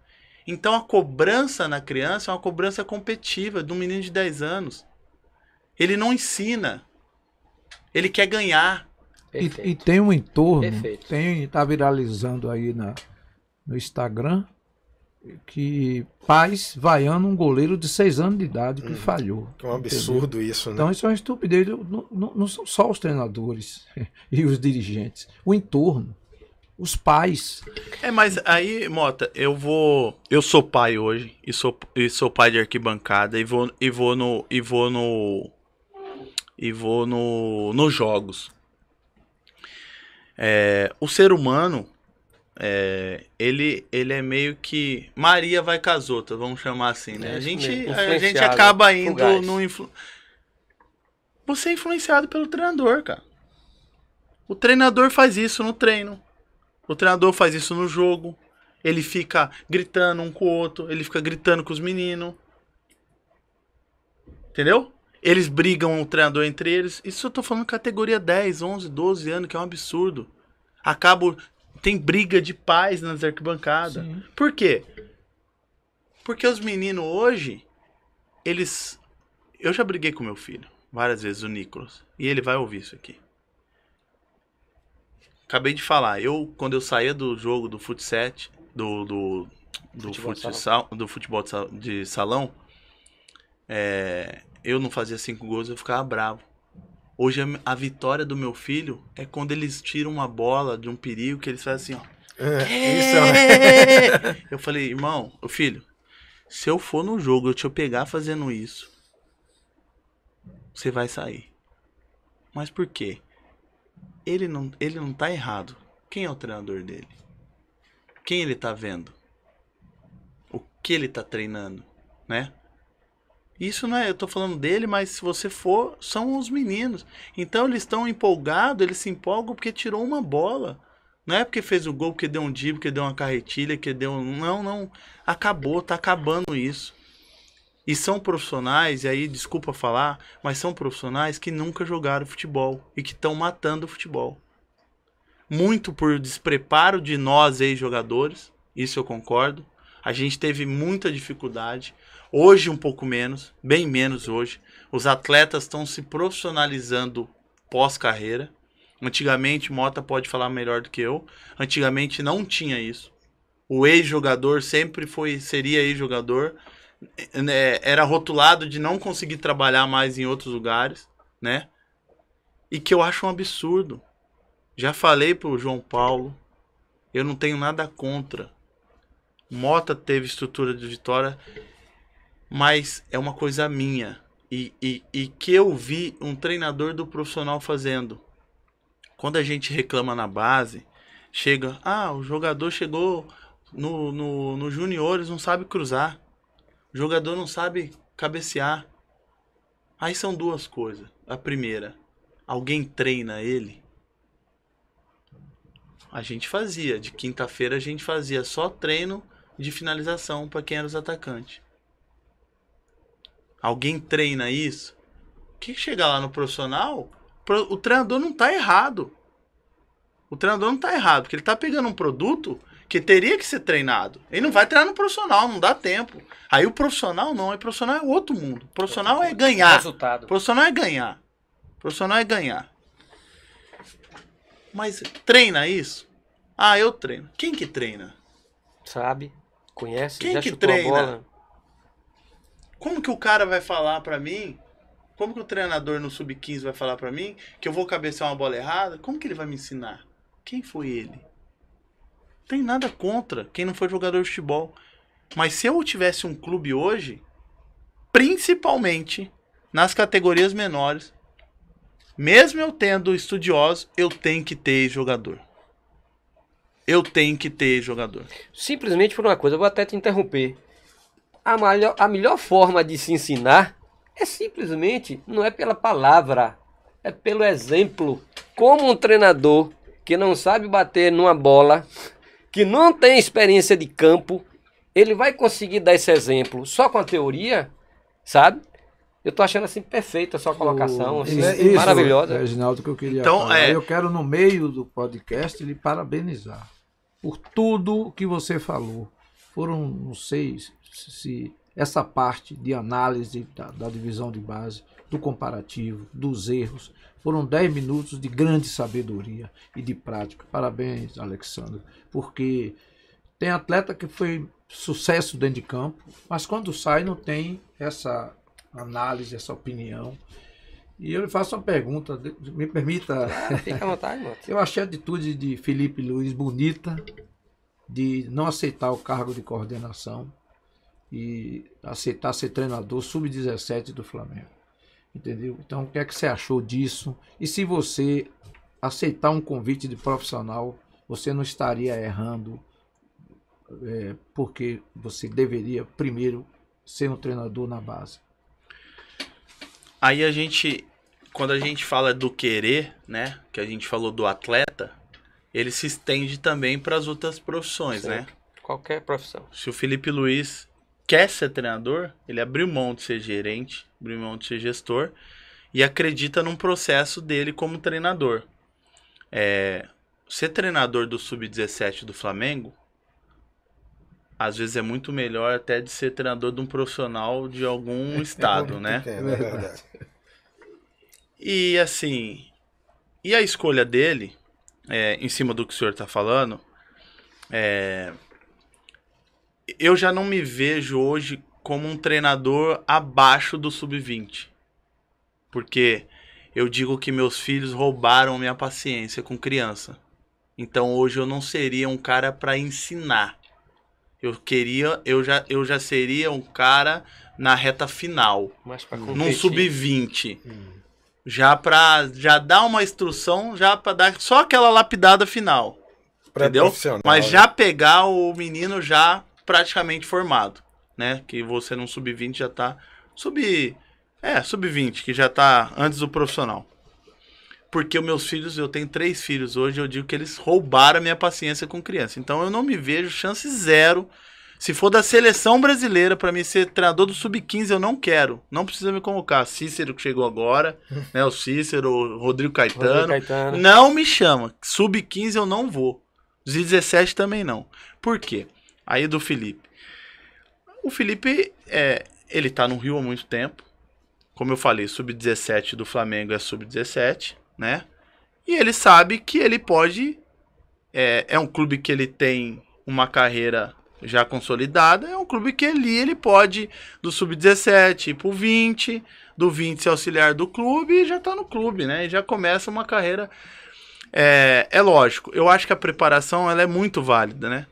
Então a cobrança na criança é uma cobrança competitiva de um menino de 10 anos. Ele não ensina. Ele quer ganhar. E tem um entorno, Perfeito. tá viralizando aí no Instagram, que pais vaiando um goleiro de 6 anos de idade que falhou. É um absurdo isso, né? Então isso é uma estupidez. Não são só os treinadores e os dirigentes. O entorno. Os pais. Mas aí, Mota, eu sou pai hoje e sou pai de arquibancada e vou nos jogos. O ser humano, ele é meio que Maria vai com as outras, vamos chamar assim, né? A gente acaba indo Você é influenciado pelo treinador, cara. O treinador faz isso no treino. O treinador faz isso no jogo. Ele fica gritando um com o outro. Ele fica gritando com os meninos. Entendeu? Eles brigam o treinador entre eles. Isso eu tô falando categoria 10, 11, 12 anos, que é um absurdo. Tem briga de pais nas arquibancadas. Sim. Por quê? Porque os meninos hoje, eu já briguei com meu filho várias vezes, o Nicolas. E ele vai ouvir isso aqui. Acabei de falar, quando eu saía do jogo do futset, do futebol de salão, eu não fazia 5 gols, eu ficava bravo. Hoje a vitória do meu filho é quando eles tiram uma bola de um perigo que eles fazem assim, ó. Eu falei, irmão, filho, se eu for no jogo, eu te pegar fazendo isso, você vai sair. Mas por quê? Ele não tá errado. Quem é o treinador dele? Quem ele tá vendo? O que ele tá treinando, né? Isso não é, eu tô falando dele, mas se você for, são os meninos. Então eles estão empolgados, eles se empolgam porque tirou uma bola. Não é porque fez o gol, porque deu um drible, porque deu uma carretilha, que deu não. Acabou, tá acabando isso. E são profissionais, e aí desculpa falar, mas são profissionais que nunca jogaram futebol e que estão matando o futebol. Muito por despreparo de nós ex-jogadores, isso eu concordo. A gente teve muita dificuldade. Hoje um pouco menos, bem menos hoje. Os atletas estão se profissionalizando pós-carreira. Antigamente, Mota pode falar melhor do que eu. Antigamente não tinha isso. O ex-jogador sempre seria ex-jogador. Era rotulado de não conseguir trabalhar mais em outros lugares, né? E que eu acho um absurdo. Já falei pro João Paulo, eu não tenho nada contra. Mota teve estrutura de Vitória, mas é uma coisa minha. E que eu vi um treinador do profissional fazendo. Quando a gente reclama na base, chega, o jogador chegou no juniores, não sabe cruzar. O jogador não sabe cabecear. Aí são duas coisas. A primeira, alguém treina ele? A gente fazia, de quinta-feira a gente fazia só treino de finalização para quem era os atacantes. Alguém treina isso? Que chegar lá no profissional, o treinador não tá errado. O treinador não tá errado, porque ele tá pegando um produto que teria que ser treinado. Ele não vai treinar no profissional, não dá tempo. Aí o profissional não, o profissional é outro mundo. O profissional é ganhar. Resultado. O profissional é ganhar. O profissional é ganhar. Mas treina isso? Eu treino. Quem que treina? Sabe? Conhece? Quem já que chutou a treina? bola? Como que o cara vai falar pra mim? Como que o treinador no Sub-15 vai falar pra mim que eu vou cabecear uma bola errada? Como que ele vai me ensinar? Quem foi ele? Não tem nada contra quem não foi jogador de futebol. Mas se eu tivesse um clube hoje, principalmente nas categorias menores, mesmo eu tendo estudiosos, eu tenho que ter jogador. Eu tenho que ter jogador. Simplesmente por uma coisa, eu vou até te interromper. A melhor forma de se ensinar é simplesmente, não é pela palavra, é pelo exemplo. Como um treinador que não sabe bater numa bola, que não tem experiência de campo, ele vai conseguir dar esse exemplo só com a teoria, sabe? Eu tô achando assim perfeita a sua colocação, assim, Isso, maravilhosa. Reginaldo, que eu queria Então, falar. Eu quero, no meio do podcast, lhe parabenizar por tudo que você falou. Foram, não sei se essa parte de análise da divisão de base, do comparativo, dos erros, foram 10 minutos de grande sabedoria e de prática. Parabéns, Alexandre, porque tem atleta que foi sucesso dentro de campo, mas quando sai não tem essa análise, essa opinião. E eu lhe faço uma pergunta, me permita. Fica à vontade, mano. Eu achei a atitude de Felipe Luiz bonita, de não aceitar o cargo de coordenação e aceitar ser treinador sub-17 do Flamengo. Entendeu? Então, o que é que você achou disso? E se você aceitar um convite de profissional, você não estaria errando, porque você deveria primeiro ser um treinador na base. Aí quando a gente fala do querer, né, que a gente falou do atleta, ele se estende também para as outras profissões, Sim, né? qualquer profissão. Se o Felipe Luiz quer ser treinador, ele abriu mão de ser gerente, abriu mão de ser gestor e acredita num processo dele como treinador. Ser treinador do Sub-17 do Flamengo, às vezes é muito melhor até de ser treinador de um profissional de algum estado, né? É verdade. E assim, e a escolha dele, em cima do que o senhor está falando, eu já não me vejo hoje como um treinador abaixo do Sub-20. Porque eu digo que meus filhos roubaram minha paciência com criança. Então hoje eu não seria um cara para ensinar. Eu já seria um cara na reta final, num Sub-20. Já dar uma instrução, já para dar só aquela lapidada final. Entendeu? Mas já pegar o menino já praticamente formado, né? Que você num Sub-20 já tá Sub-20, que já tá antes do profissional. Porque os meus filhos, eu tenho 3 filhos hoje, eu digo que eles roubaram a minha paciência com criança. Então eu não me vejo chance zero. Se for da seleção brasileira, para mim ser treinador do Sub-15, eu não quero. Não precisa me convocar. Cícero que chegou agora, né? O Cícero, o Rodrigo Caetano. Não me chama. Sub-15 eu não vou. Os 17 também não. Por quê? Aí do Felipe. O Felipe, ele tá no Rio há muito tempo. Como eu falei, Sub-17 do Flamengo é Sub-17, né? E ele sabe que ele pode... É um clube que ele tem uma carreira já consolidada. É um clube que ele pode, do Sub-17 ir pro 20, do 20 ser auxiliar do clube e já tá no clube, né? E já começa uma carreira... É lógico, eu acho que a preparação ela é muito válida, né?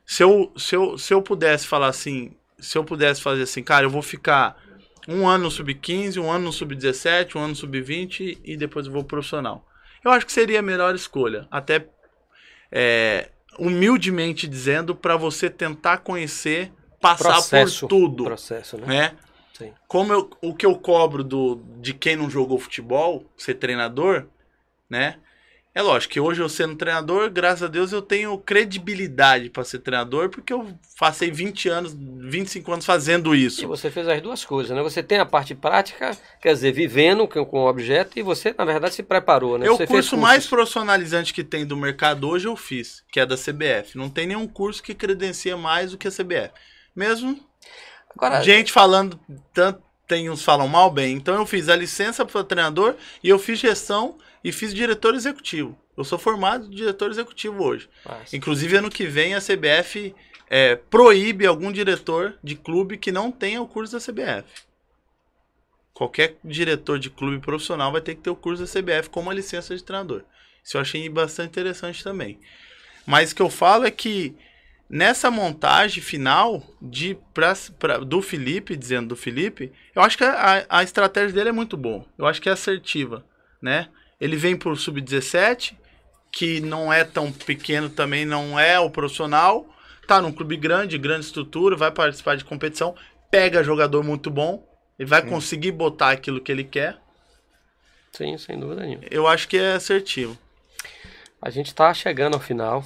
Se eu pudesse falar assim, se eu pudesse fazer assim, cara, eu vou ficar um ano no sub-15, um ano no sub-17, um ano no sub-20 e depois eu vou pro profissional. Eu acho que seria a melhor escolha. Até humildemente dizendo, para você tentar conhecer, passar por tudo. Processo, né? Sim. Como o que eu cobro de quem não jogou futebol, ser treinador, né? É lógico que hoje eu sendo treinador, graças a Deus eu tenho credibilidade para ser treinador, porque eu passei 20 anos, 25 anos fazendo isso. E você fez as duas coisas, né? Você tem a parte prática, quer dizer, vivendo com o objeto, e você, na verdade, se preparou, né? O curso mais profissionalizante que tem do mercado hoje eu fiz, que é da CBF. Não tem nenhum curso que credencia mais do que a CBF. Mesmo agora, gente falando tanto, tem uns falam mal, bem. Então eu fiz a licença para treinador e eu fiz gestão e fiz diretor executivo. Eu sou formado de diretor executivo hoje. Nossa. Inclusive, ano que vem, a CBF proíbe algum diretor de clube que não tenha o curso da CBF. Qualquer diretor de clube profissional vai ter que ter o curso da CBF como a licença de treinador. Isso eu achei bastante interessante também. Mas o que eu falo é que nessa montagem final do Felipe, dizendo do Felipe, eu acho que a estratégia dele é muito boa. Eu acho que é assertiva, né? Ele vem pro sub-17, que não é tão pequeno também, não é o profissional. Tá num clube grande, grande estrutura, vai participar de competição, pega jogador muito bom, ele vai conseguir botar aquilo que ele quer. Sim, sem dúvida nenhuma. Eu acho que é assertivo. A gente está chegando ao final.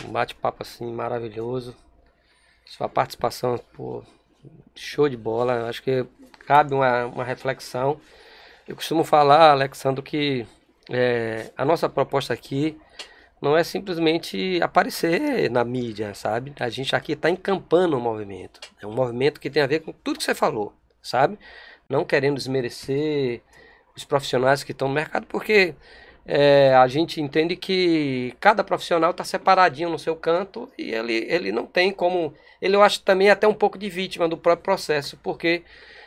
Um bate-papo assim maravilhoso. Sua participação, pô, show de bola. Acho que cabe uma reflexão. Eu costumo falar, Alexandre, que a nossa proposta aqui não é simplesmente aparecer na mídia, sabe? A gente aqui está encampando um movimento. É um movimento que tem a ver com tudo que você falou, sabe? Não querendo desmerecer os profissionais que estão no mercado, porque a gente entende que cada profissional está separadinho no seu canto e ele não tem como... Ele, eu acho, também até um pouco de vítima do próprio processo, porque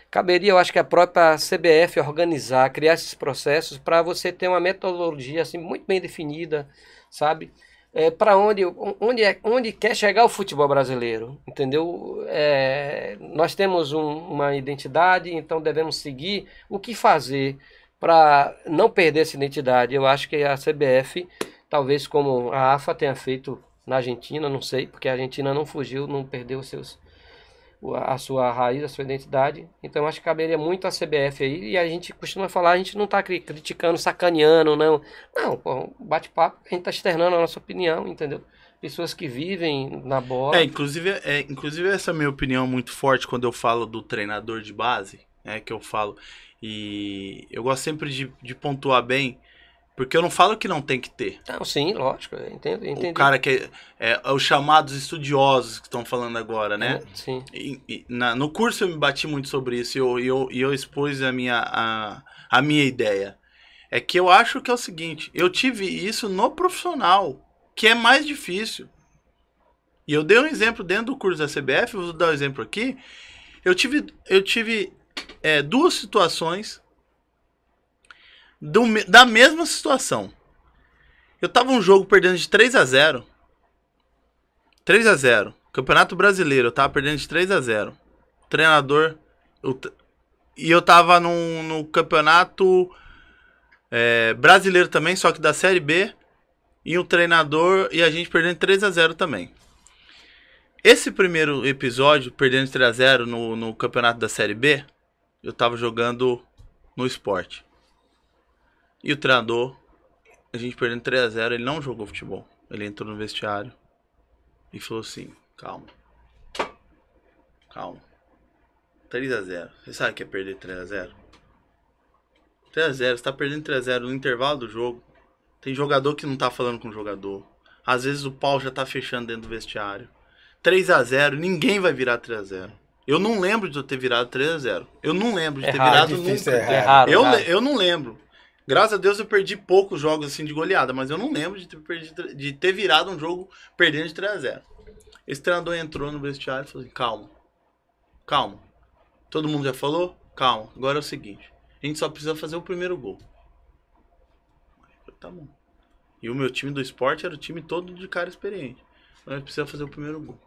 caberia, eu acho que a própria CBF organizar, criar esses processos para você ter uma metodologia assim, muito bem definida, sabe? Para onde quer chegar o futebol brasileiro, entendeu? Nós temos uma identidade, então devemos seguir o que fazer para não perder essa identidade. Eu acho que a CBF, talvez como a AFA tenha feito na Argentina, não sei, porque a Argentina não fugiu, não perdeu a sua raiz, a sua identidade. Então acho que caberia muito a CBF aí, e a gente costuma falar, a gente não está criticando, sacaneando, não, pô, bate-papo, a gente está externando a nossa opinião, entendeu? Pessoas que vivem na bola. Inclusive essa é a minha opinião muito forte quando eu falo do treinador de base, que eu falo, e eu gosto sempre de pontuar bem, porque eu não falo que não tem que ter. Não, sim, lógico, eu entendo. O cara que é os chamados estudiosos que estão falando agora, né? Sim. No curso eu me bati muito sobre isso e eu expus a minha ideia. É que eu acho que é o seguinte, eu tive isso no profissional, que é mais difícil. E eu dei um exemplo dentro do curso da CBF, vou dar um exemplo aqui. Eu tive duas situações da mesma situação. Eu tava um jogo perdendo de 3-0. 3-0. Campeonato Brasileiro, eu tava perdendo de 3-0. Treinador. E eu tava no campeonato brasileiro também, só que da Série B. E o treinador e a gente perdendo 3-0 também. Esse primeiro episódio, perdendo de 3-0 no campeonato da Série B, eu tava jogando no Sport. E o treinador, a gente perdendo 3-0, ele não jogou futebol. Ele entrou no vestiário e falou assim, calma. 3-0. Você sabe o que é perder 3-0? 3-0, você tá perdendo 3-0 no intervalo do jogo. Tem jogador que não tá falando com o jogador. Às vezes o pau já tá fechando dentro do vestiário. 3-0, ninguém vai virar 3-0. Eu não lembro de eu ter virado 3-0. Eu não lembro de ter virado nunca. Eu não lembro. Graças a Deus eu perdi poucos jogos assim de goleada, mas eu não lembro de ter virado um jogo perdendo de 3-0. Esse treinador entrou no vestiário e falou assim, calma. Todo mundo já falou? Calma. Agora é o seguinte, a gente só precisa fazer o primeiro gol. Eu falei, tá bom. E o meu time do Sport era o time todo de cara experiente. Nós precisamos fazer o primeiro gol.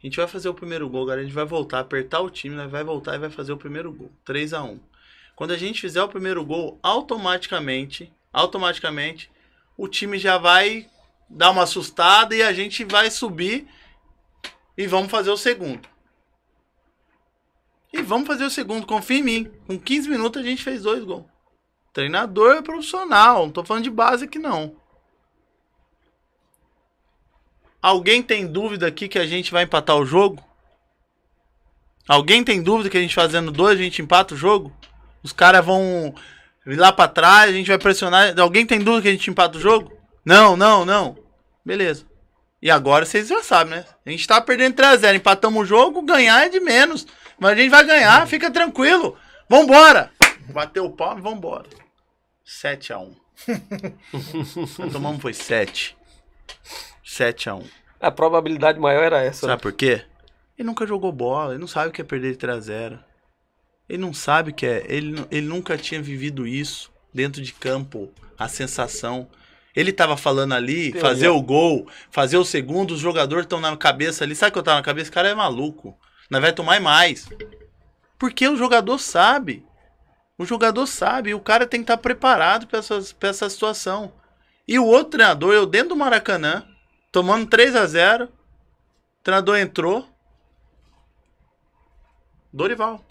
A gente vai fazer o primeiro gol, agora a gente vai voltar, apertar o time, nós vai voltar e vai fazer o primeiro gol. 3-1. Quando a gente fizer o primeiro gol, automaticamente, o time já vai dar uma assustada e a gente vai subir e vamos fazer o segundo. Confia em mim. Com 15 minutos a gente fez 2 gols. Treinador é profissional, não tô falando de base aqui não. Alguém tem dúvida aqui que a gente vai empatar o jogo? Alguém tem dúvida que a gente fazendo 2 a gente empata o jogo? Os caras vão ir lá pra trás, a gente vai pressionar. Alguém tem dúvida que a gente empata o jogo? Não. Beleza. E agora vocês já sabem, né? A gente tá perdendo 3-0, empatamos o jogo, ganhar é de menos. Mas a gente vai ganhar, fica tranquilo. Vambora! Bateu o pau e vambora. 7-1. Nós tomamos foi 7. 7-1. A probabilidade maior era essa. Sabe por quê? Ele nunca jogou bola, ele não sabe o que é perder de 3-0. Ele não sabe o que é. Ele nunca tinha vivido isso dentro de campo, a sensação. Ele tava falando ali, fazer o gol, fazer o segundo, os jogadores estão na cabeça ali. Sabe o que eu tava na cabeça? Esse cara é maluco. Nós vai tomar mais. Porque o jogador sabe. O jogador sabe. E o cara tem que estar preparado para essa situação. E o outro treinador, eu dentro do Maracanã, tomando 3-0. O treinador entrou. Dorival.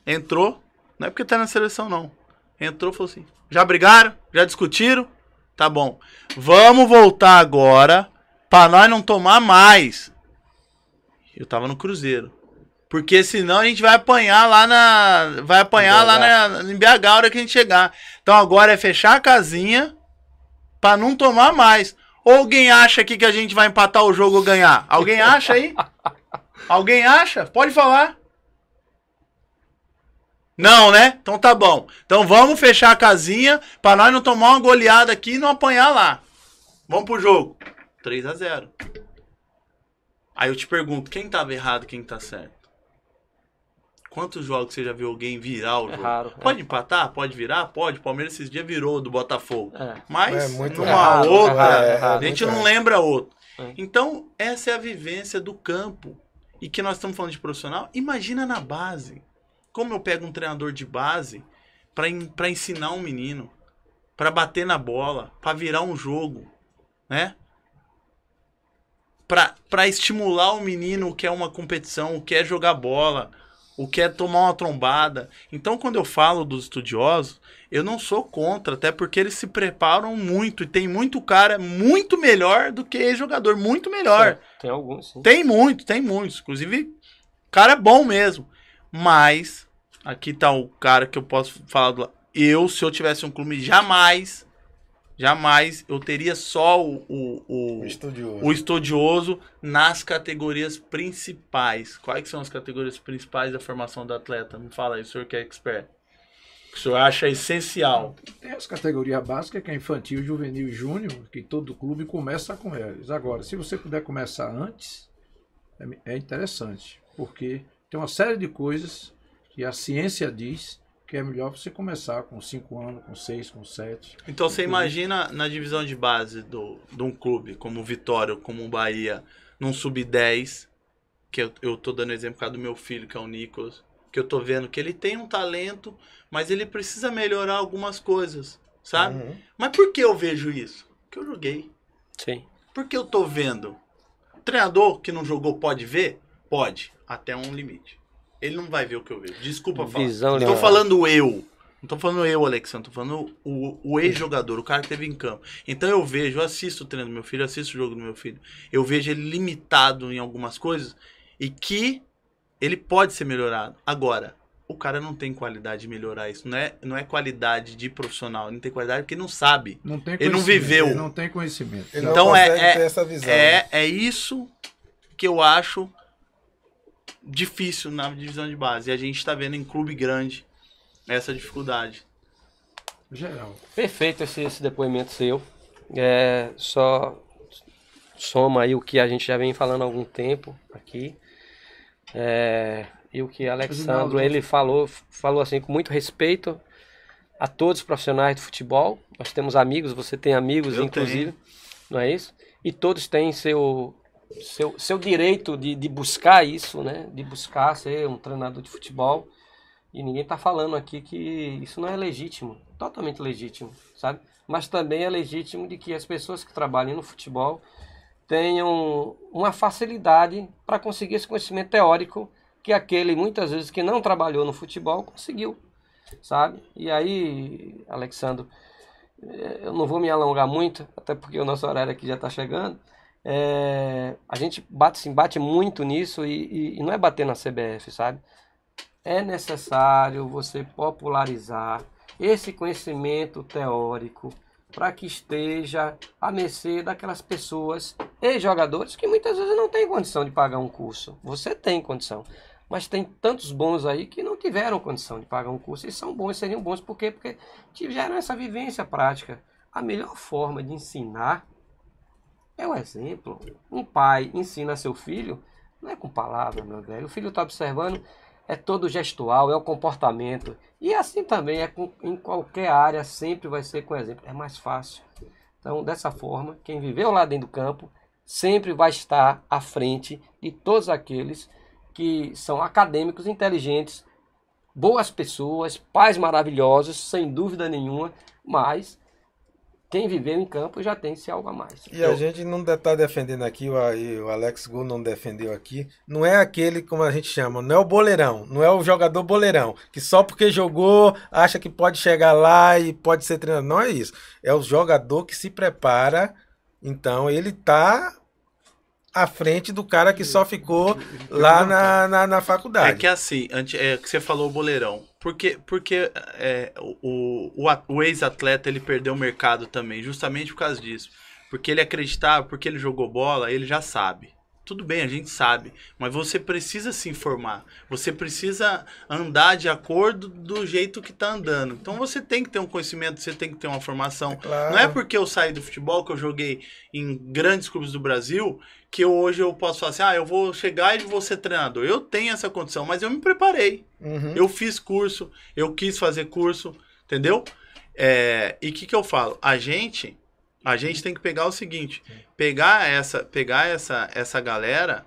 Entrou. Não é porque tá na seleção, não. Entrou e falou assim: já brigaram? Já discutiram? Tá bom. Vamos voltar agora pra nós não tomar mais. Eu tava no Cruzeiro. Porque senão a gente vai apanhar lá na... Vai apanhar lá em BH a hora que a gente chegar. Então agora é fechar a casinha pra não tomar mais. Ou alguém acha aqui que a gente vai empatar o jogo ou ganhar? Alguém acha aí? Alguém acha? Pode falar. Não, né? Então tá bom. Então vamos fechar a casinha pra nós não tomar uma goleada aqui e não apanhar lá. Vamos pro jogo. 3-0. Aí eu te pergunto, quem tava errado e quem tá certo? Quantos jogos você já viu alguém virar o jogo? Raro, pode empatar? Pode virar? Pode. O Palmeiras esses dias virou do Botafogo. Mas muito numa raro, outra, a gente muito não raro. lembra outro. Então, essa é a vivência do campo. E que nós estamos falando de profissional. Imagina na base. Como eu pego um treinador de base para ensinar um menino, para bater na bola, para virar um jogo, né? Para estimular o menino o que é uma competição, o que é jogar bola, o que é tomar uma trombada. Então, quando eu falo dos estudiosos, eu não sou contra, até porque eles se preparam muito e tem muito cara muito melhor do que jogador, muito melhor. Tem alguns, sim. Tem muitos. Inclusive, cara é bom mesmo. Mas, aqui tá o cara que eu posso falar do lado. Se eu tivesse um clube, jamais eu teria só o estudioso nas categorias principais. Quais são as categorias principais da formação do atleta? Me fala aí, o senhor que é expert. O senhor acha essencial? Tem as categorias básicas, que é infantil, juvenil e júnior, que todo clube começa com eles. Agora, se você puder começar antes, é interessante, porque tem uma série de coisas que a ciência diz que é melhor você começar com 5 anos, com 6, com 7. Então você imagina na divisão de base de um clube, como o Vitória, como o Bahia, num sub-10, que eu tô dando exemplo por causa do meu filho, que é o Nicolas, que eu tô vendo que ele tem um talento, mas ele precisa melhorar algumas coisas, sabe? Uhum. Mas por que eu vejo isso? Porque eu joguei. Sim. Por que eu tô vendo? O treinador que não jogou pode ver? Pode, até um limite. Ele não vai ver o que eu vejo. Desculpa falar. Visão Estou falando eu. Não tô falando eu, Alexandre. Tô falando o ex-jogador, o cara que esteve em campo. Então eu assisto o treino do meu filho, assisto o jogo do meu filho. Eu vejo ele limitado em algumas coisas e que ele pode ser melhorado. Agora, o cara não tem qualidade de melhorar isso. Não é qualidade de profissional. Ele não tem qualidade porque ele não sabe. Não tem ele não viveu. Ele não tem conhecimento. Ele Então não consegue ter essa visão. é isso que eu acho difícil na divisão de base. E a gente está vendo em clube grande essa dificuldade. Geral. Perfeito esse depoimento seu. Só soma aí o que a gente já vem falando há algum tempo aqui. E o que Alexandro, ele falou assim com muito respeito a todos os profissionais de futebol. Nós temos amigos, você tem amigos, Eu inclusive, tenho. não é isso? e todos têm seu direito de buscar isso, né? De buscar ser um treinador de futebol. E ninguém está falando aqui que isso não é legítimo, totalmente legítimo, sabe? Mas também é legítimo de que as pessoas que trabalham no futebol tenham uma facilidade para conseguir esse conhecimento teórico que aquele, muitas vezes, que não trabalhou no futebol, conseguiu, sabe? E aí, Alexandre, eu não vou me alongar muito, até porque o nosso horário aqui já está chegando. A gente bate muito nisso e não é bater na CBF, sabe? É necessário você popularizar esse conhecimento teórico para que esteja à mercê daquelas pessoas e jogadores que muitas vezes não têm condição de pagar um curso. Você tem condição, mas tem tantos bons aí que não tiveram condição de pagar um curso e são bons, seriam bons. Por quê? Porque tiveram essa vivência prática. A melhor forma de ensinar é o exemplo. Um pai ensina seu filho, não é com palavra, meu velho. O filho está observando, é todo gestual, é o comportamento. E assim também em qualquer área, sempre vai ser com exemplo. É mais fácil. Então, dessa forma, quem viveu lá dentro do campo sempre vai estar à frente de todos aqueles que são acadêmicos, inteligentes, boas pessoas, pais maravilhosos, sem dúvida nenhuma, mas quem viveu em campo já tem-se algo a mais. E a gente não está defendendo aqui, o Alex Gol não defendeu aqui, não é aquele, como a gente chama, não é o boleirão, não é o jogador boleirão, que só porque jogou acha que pode chegar lá e pode ser treinador. Não é isso. É o jogador que se prepara, então ele está à frente do cara que só ficou lá na faculdade. É que assim, que você falou o boleirão. Porque o ex-atleta ele perdeu o mercado também, justamente por causa disso. Porque ele acreditava, porque ele jogou bola, ele já sabe. Tudo bem, a gente sabe, mas você precisa se informar. Você precisa andar de acordo do jeito que tá andando. Então você tem que ter um conhecimento, você tem que ter uma formação. Claro. Não é porque eu saí do futebol, que eu joguei em grandes clubes do Brasil, que hoje eu posso falar assim, eu vou chegar e vou ser treinador. Eu tenho essa condição, mas eu me preparei. Uhum. Eu fiz curso, eu quis fazer curso, entendeu? E o que eu falo? A gente tem que pegar o seguinte, pegar essa galera,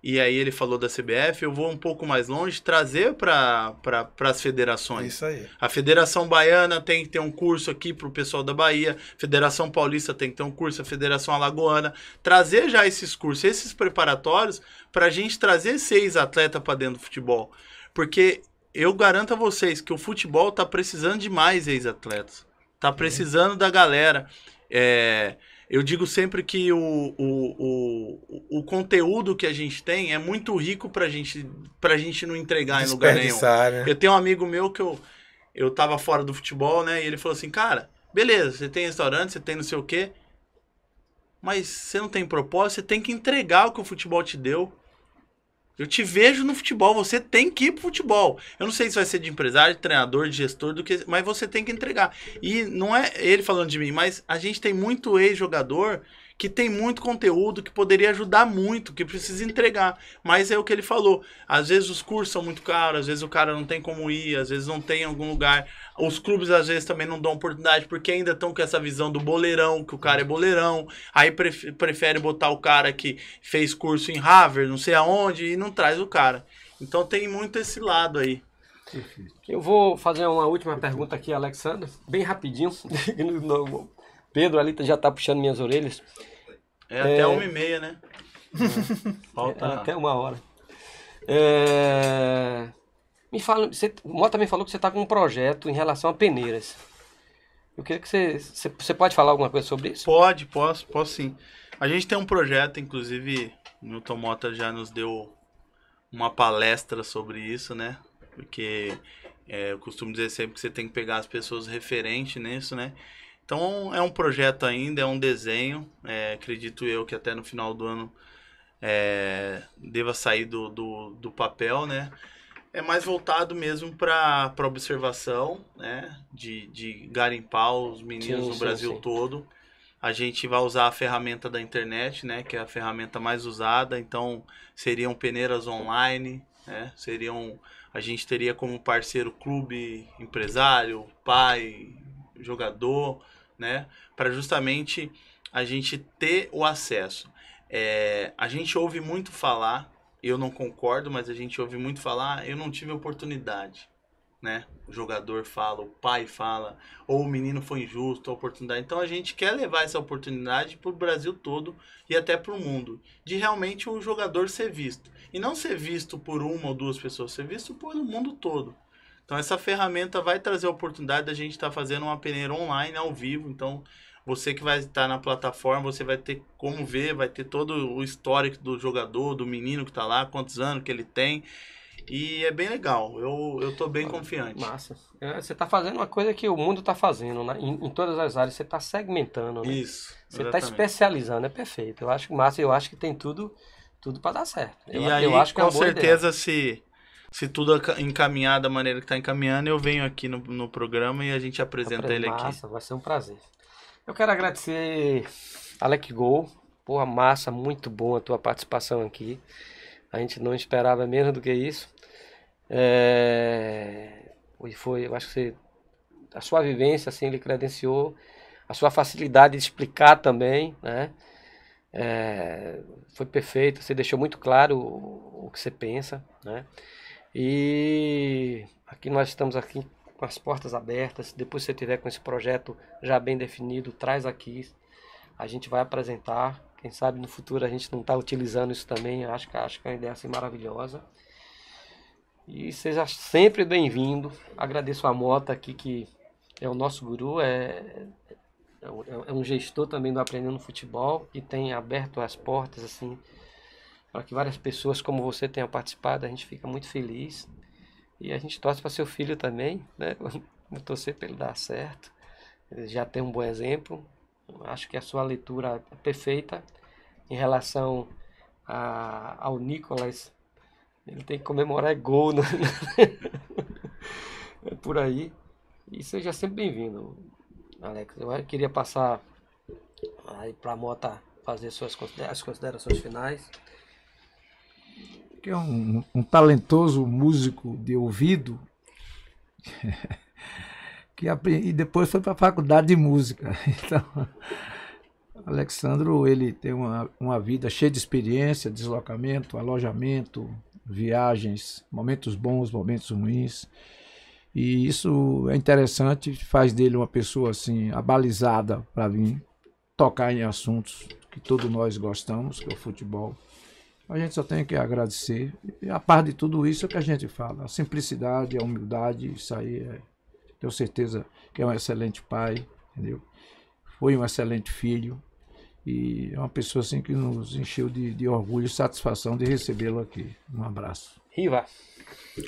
e aí ele falou da CBF, eu vou um pouco mais longe, trazer para as federações. Isso aí. A Federação Baiana tem que ter um curso aqui para o pessoal da Bahia, Federação Paulista tem que ter um curso, a Federação Alagoana, trazer já esses cursos, esses preparatórios, para a gente trazer 6 atletas para dentro do futebol. Porque eu garanto a vocês que o futebol está precisando de mais ex-atletas, está precisando da galera. Eu digo sempre que o conteúdo que a gente tem é muito rico pra gente não entregar em lugar nenhum. Né? Eu tenho um amigo meu que eu tava fora do futebol, né? E ele falou assim, cara, beleza, você tem restaurante, você tem não sei o quê, mas você não tem propósito, você tem que entregar o que o futebol te deu. Eu te vejo no futebol, você tem que ir pro futebol. Eu não sei se vai ser de empresário, de treinador, de gestor, mas você tem que entregar. E não é ele falando de mim, mas a gente tem muito ex-jogador que tem muito conteúdo, que poderia ajudar muito, que precisa entregar. Mas é o que ele falou. Às vezes os cursos são muito caros, às vezes o cara não tem como ir, às vezes não tem em algum lugar. Os clubes às vezes também não dão oportunidade, porque ainda estão com essa visão do boleirão, que o cara é boleirão. Aí prefere botar o cara que fez curso em Harvard, não sei aonde, e não traz o cara. Então tem muito esse lado aí. Eu vou fazer uma última pergunta aqui, Alexandre, bem rapidinho. Pedro ali já está puxando minhas orelhas. Até 1h30, né? Falta até 1 hora. Me fala, o Mota me falou que você está com um projeto em relação a peneiras. Eu queria que você pode falar alguma coisa sobre isso? Posso sim. A gente tem um projeto, inclusive, o Milton Mota já nos deu uma palestra sobre isso, né? Porque eu costumo dizer sempre que você tem que pegar as pessoas referentes nisso, né? Então é um projeto ainda, é um desenho, acredito eu que até no final do ano deva sair do papel, né? É mais voltado mesmo para observação, né? De garimpar os meninos no Brasil todo. A gente vai usar a ferramenta da internet, né? Que é a ferramenta mais usada, então seriam peneiras online, né? A gente teria como parceiro clube, empresário, pai, jogador, né? Para justamente a gente ter o acesso. A gente ouve muito falar, eu não concordo, mas a gente ouve muito falar, eu não tive oportunidade, né? O jogador fala, o pai fala, ou o menino foi injusto, a oportunidade. Então a gente quer levar essa oportunidade para o Brasil todo e até para o mundo, de realmente o jogador ser visto. E não ser visto por uma ou duas pessoas, ser visto por o mundo todo. Então essa ferramenta vai trazer a oportunidade da gente estar fazendo uma peneira online, ao vivo. Então você que vai estar na plataforma, você vai ter como ver, vai ter todo o histórico do jogador, do menino que está lá, quantos anos que ele tem. E é bem legal, eu tô bem confiante. Massa. Você está fazendo uma coisa que o mundo está fazendo, né? Em todas as áreas, você está segmentando, né? Isso. Você está especializando, é perfeito. Eu acho massa, eu acho que tem tudo para dar certo. Eu acho que com certeza, se tudo encaminhar da maneira que está encaminhando, eu venho aqui no programa e a gente apresenta ele aqui. Massa, vai ser um prazer. Eu quero agradecer Alex Gol. Porra, massa, muito bom a tua participação aqui. A gente não esperava menos do que isso. Eu acho que a sua vivência assim, ele credenciou, a sua facilidade de explicar também, né? Foi perfeito, você deixou muito claro o que você pensa, né? E aqui nós estamos aqui com as portas abertas. Depois que você tiver com esse projeto já bem definido, traz aqui, a gente vai apresentar. Quem sabe no futuro a gente não está utilizando isso também. Acho que é uma ideia assim maravilhosa. E seja sempre bem-vindo. Agradeço a Mota aqui, que é o nosso guru, é um gestor também do Aprendendo Futebol, que tem aberto as portas assim para que várias pessoas como você tenham participado. A gente fica muito feliz. E a gente torce para seu filho também, né? Vou torcer para ele dar certo. Ele já tem um bom exemplo. Acho que a sua leitura é perfeita em relação ao Nicolas. Ele tem que comemorar gol, né? É por aí. E seja sempre bem-vindo, Alex. Eu queria passar aí para a Mota fazer as considerações finais. Que é um talentoso músico de ouvido e depois foi para a faculdade de música. Então, Alexandro, ele tem uma vida cheia de experiência, deslocamento, alojamento, viagens, momentos bons, momentos ruins. E isso é interessante, faz dele uma pessoa assim abalizada para vir tocar em assuntos que todos nós gostamos, que é o futebol. A gente só tem que agradecer. E a par de tudo isso é que a gente fala. A simplicidade, a humildade, isso aí tenho certeza que é um excelente pai, entendeu? Foi um excelente filho. E é uma pessoa assim que nos encheu de orgulho e satisfação de recebê-lo aqui. Um abraço. Riva.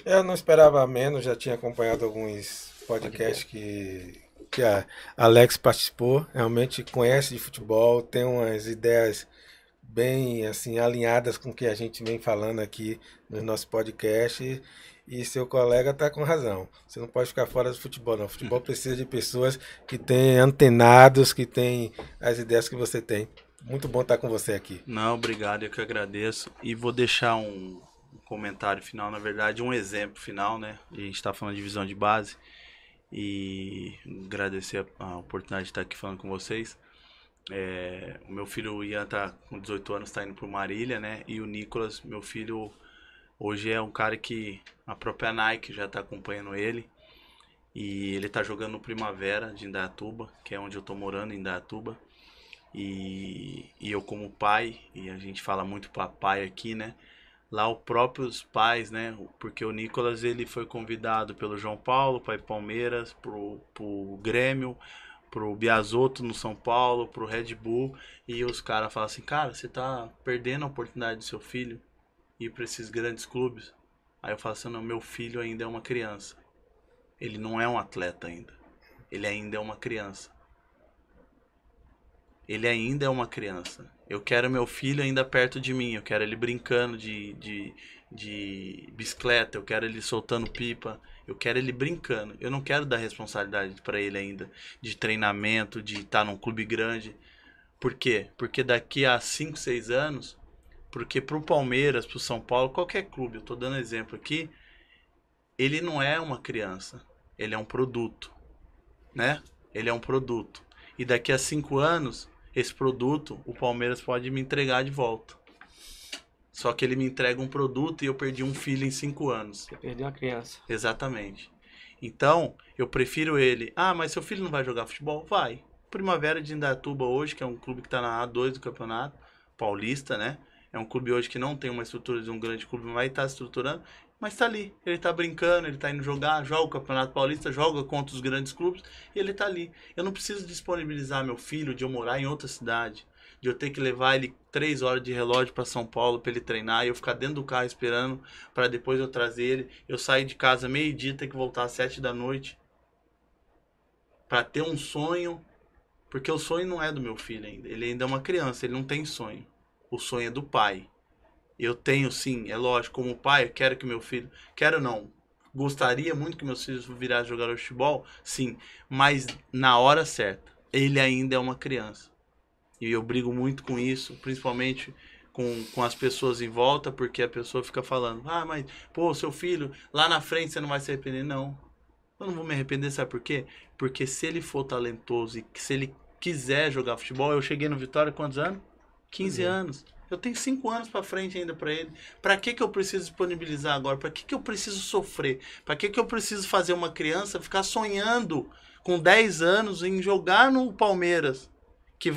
Eu não esperava menos, já tinha acompanhado alguns podcasts que a Alex participou. Realmente conhece de futebol, tem umas ideias bem assim alinhadas com o que a gente vem falando aqui no nosso podcast, e seu colega está com razão. Você não pode ficar fora do futebol, não. O futebol precisa de pessoas que têm antenados, que têm as ideias que você tem. Muito bom estar com você aqui. Não, obrigado, eu que agradeço. E vou deixar um comentário final, na verdade, um exemplo final, né? A gente está falando de divisão de base, e agradecer a oportunidade de estar aqui falando com vocês. O meu filho, o Ian, tá com 18 anos, está indo para o Marília, né? E o Nicolas, meu filho, hoje é um cara que a própria Nike já está acompanhando ele. E ele está jogando no Primavera de Indaiatuba, que é onde eu estou morando, em Indaiatuba. E eu como pai, e a gente fala muito papai aqui, né? Lá os próprios pais, né? Porque o Nicolas, ele foi convidado pelo João Paulo para ir Palmeiras, pro Grêmio, pro Biasotto no São Paulo, pro Red Bull, e os caras falam assim: cara, você tá perdendo a oportunidade do seu filho ir para esses grandes clubes. Aí eu falo assim: não, meu filho ainda é uma criança, ele não é um atleta ainda, ele ainda é uma criança, ele ainda é uma criança. Eu quero meu filho ainda perto de mim, eu quero ele brincando de bicicleta, eu quero ele soltando pipa, eu quero ele brincando. Eu não quero dar responsabilidade para ele ainda de treinamento, de estar num clube grande. Por quê? Porque daqui a 5, 6 anos, porque pro Palmeiras, pro São Paulo, qualquer clube, eu tô dando exemplo aqui, ele não é uma criança, ele é um produto, né? Ele é um produto. E daqui a 5 anos, esse produto o Palmeiras pode me entregar de volta. Só que ele me entrega um produto e eu perdi um filho em 5 anos. Você perdeu uma criança. Exatamente. Então, eu prefiro ele. Ah, mas seu filho não vai jogar futebol? Vai. Primavera de Indaiatuba hoje, que é um clube que está na A2 do Campeonato Paulista, né? É um clube hoje que não tem uma estrutura de um grande clube, mas vai estar estruturando. Mas tá ali. Ele tá brincando, ele tá indo jogar, joga o Campeonato Paulista, joga contra os grandes clubes e ele tá ali. Eu não preciso disponibilizar meu filho de eu morar em outra cidade, de eu ter que levar ele 3 horas de relógio para São Paulo para ele treinar e eu ficar dentro do carro esperando para depois eu trazer ele. Eu sair de casa meio-dia, ter que voltar às 7 da noite para ter um sonho, porque o sonho não é do meu filho ainda. Ele ainda é uma criança, ele não tem sonho. O sonho é do pai. Eu tenho sim, é lógico, como pai, eu quero que meu filho... Quero não. Gostaria muito que meus filhos virassem jogador de futebol? Sim. Mas na hora certa. Ele ainda é uma criança. E eu brigo muito com isso, principalmente com as pessoas em volta, porque a pessoa fica falando, ah, mas, pô, seu filho, lá na frente você não vai se arrepender. Não. Eu não vou me arrepender, sabe por quê? Porque se ele for talentoso e se ele quiser jogar futebol, eu cheguei no Vitória quantos anos? 15 anos. Eu tenho 5 anos pra frente ainda pra ele. Pra que eu preciso disponibilizar agora? Pra que eu preciso sofrer? Pra que eu preciso fazer uma criança ficar sonhando com 10 anos em jogar no Palmeiras? Que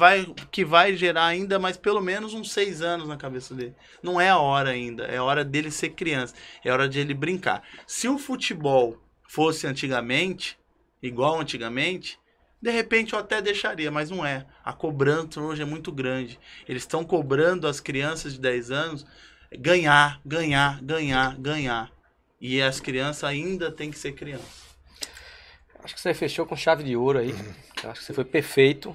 vai gerar ainda mais pelo menos uns 6 anos na cabeça dele. Não é a hora ainda. É a hora dele ser criança. É a hora de ele brincar. Se o futebol fosse antigamente, igual antigamente, de repente eu até deixaria, mas não é. A cobrança hoje é muito grande. Eles estão cobrando as crianças de 10 anos ganhar, ganhar, ganhar, ganhar. E as crianças ainda têm que ser crianças. Acho que você fechou com chave de ouro aí. Acho que você foi perfeito.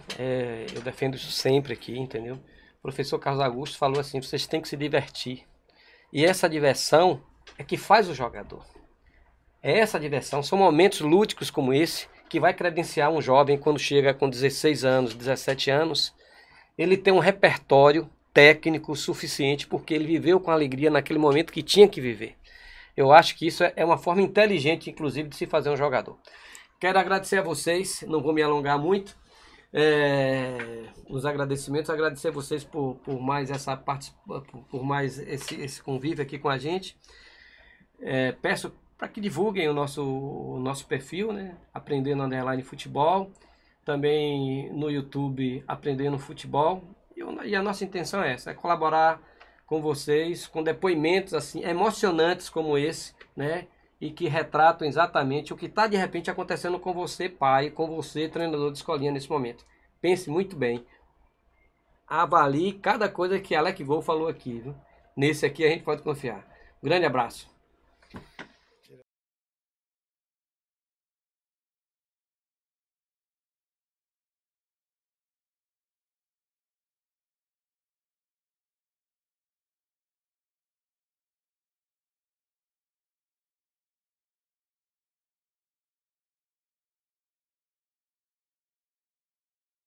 Eu defendo isso sempre aqui, entendeu? O professor Carlos Augusto falou assim, vocês têm que se divertir. E essa diversão é que faz o jogador. É essa diversão, são momentos lúdicos como esse que vai credenciar um jovem quando chega com 16 anos, 17 anos, ele tem um repertório técnico suficiente porque ele viveu com alegria naquele momento que tinha que viver. Eu acho que isso é uma forma inteligente, inclusive, de se fazer um jogador. Quero agradecer a vocês, não vou me alongar muito, os agradecimentos, agradecer a vocês por mais essa por mais esse convívio aqui com a gente. Peço para que divulguem o nosso perfil, né? Aprendendo Underline Futebol, também no YouTube Aprendendo Futebol, e a nossa intenção é essa, é colaborar com vocês, com depoimentos assim emocionantes como esse, né? E que retratam exatamente o que está de repente acontecendo com você, pai, com você, treinador de escolinha nesse momento. Pense muito bem, avalie cada coisa que Alex Gol falou aqui, viu? Nesse aqui a gente pode confiar. Grande abraço.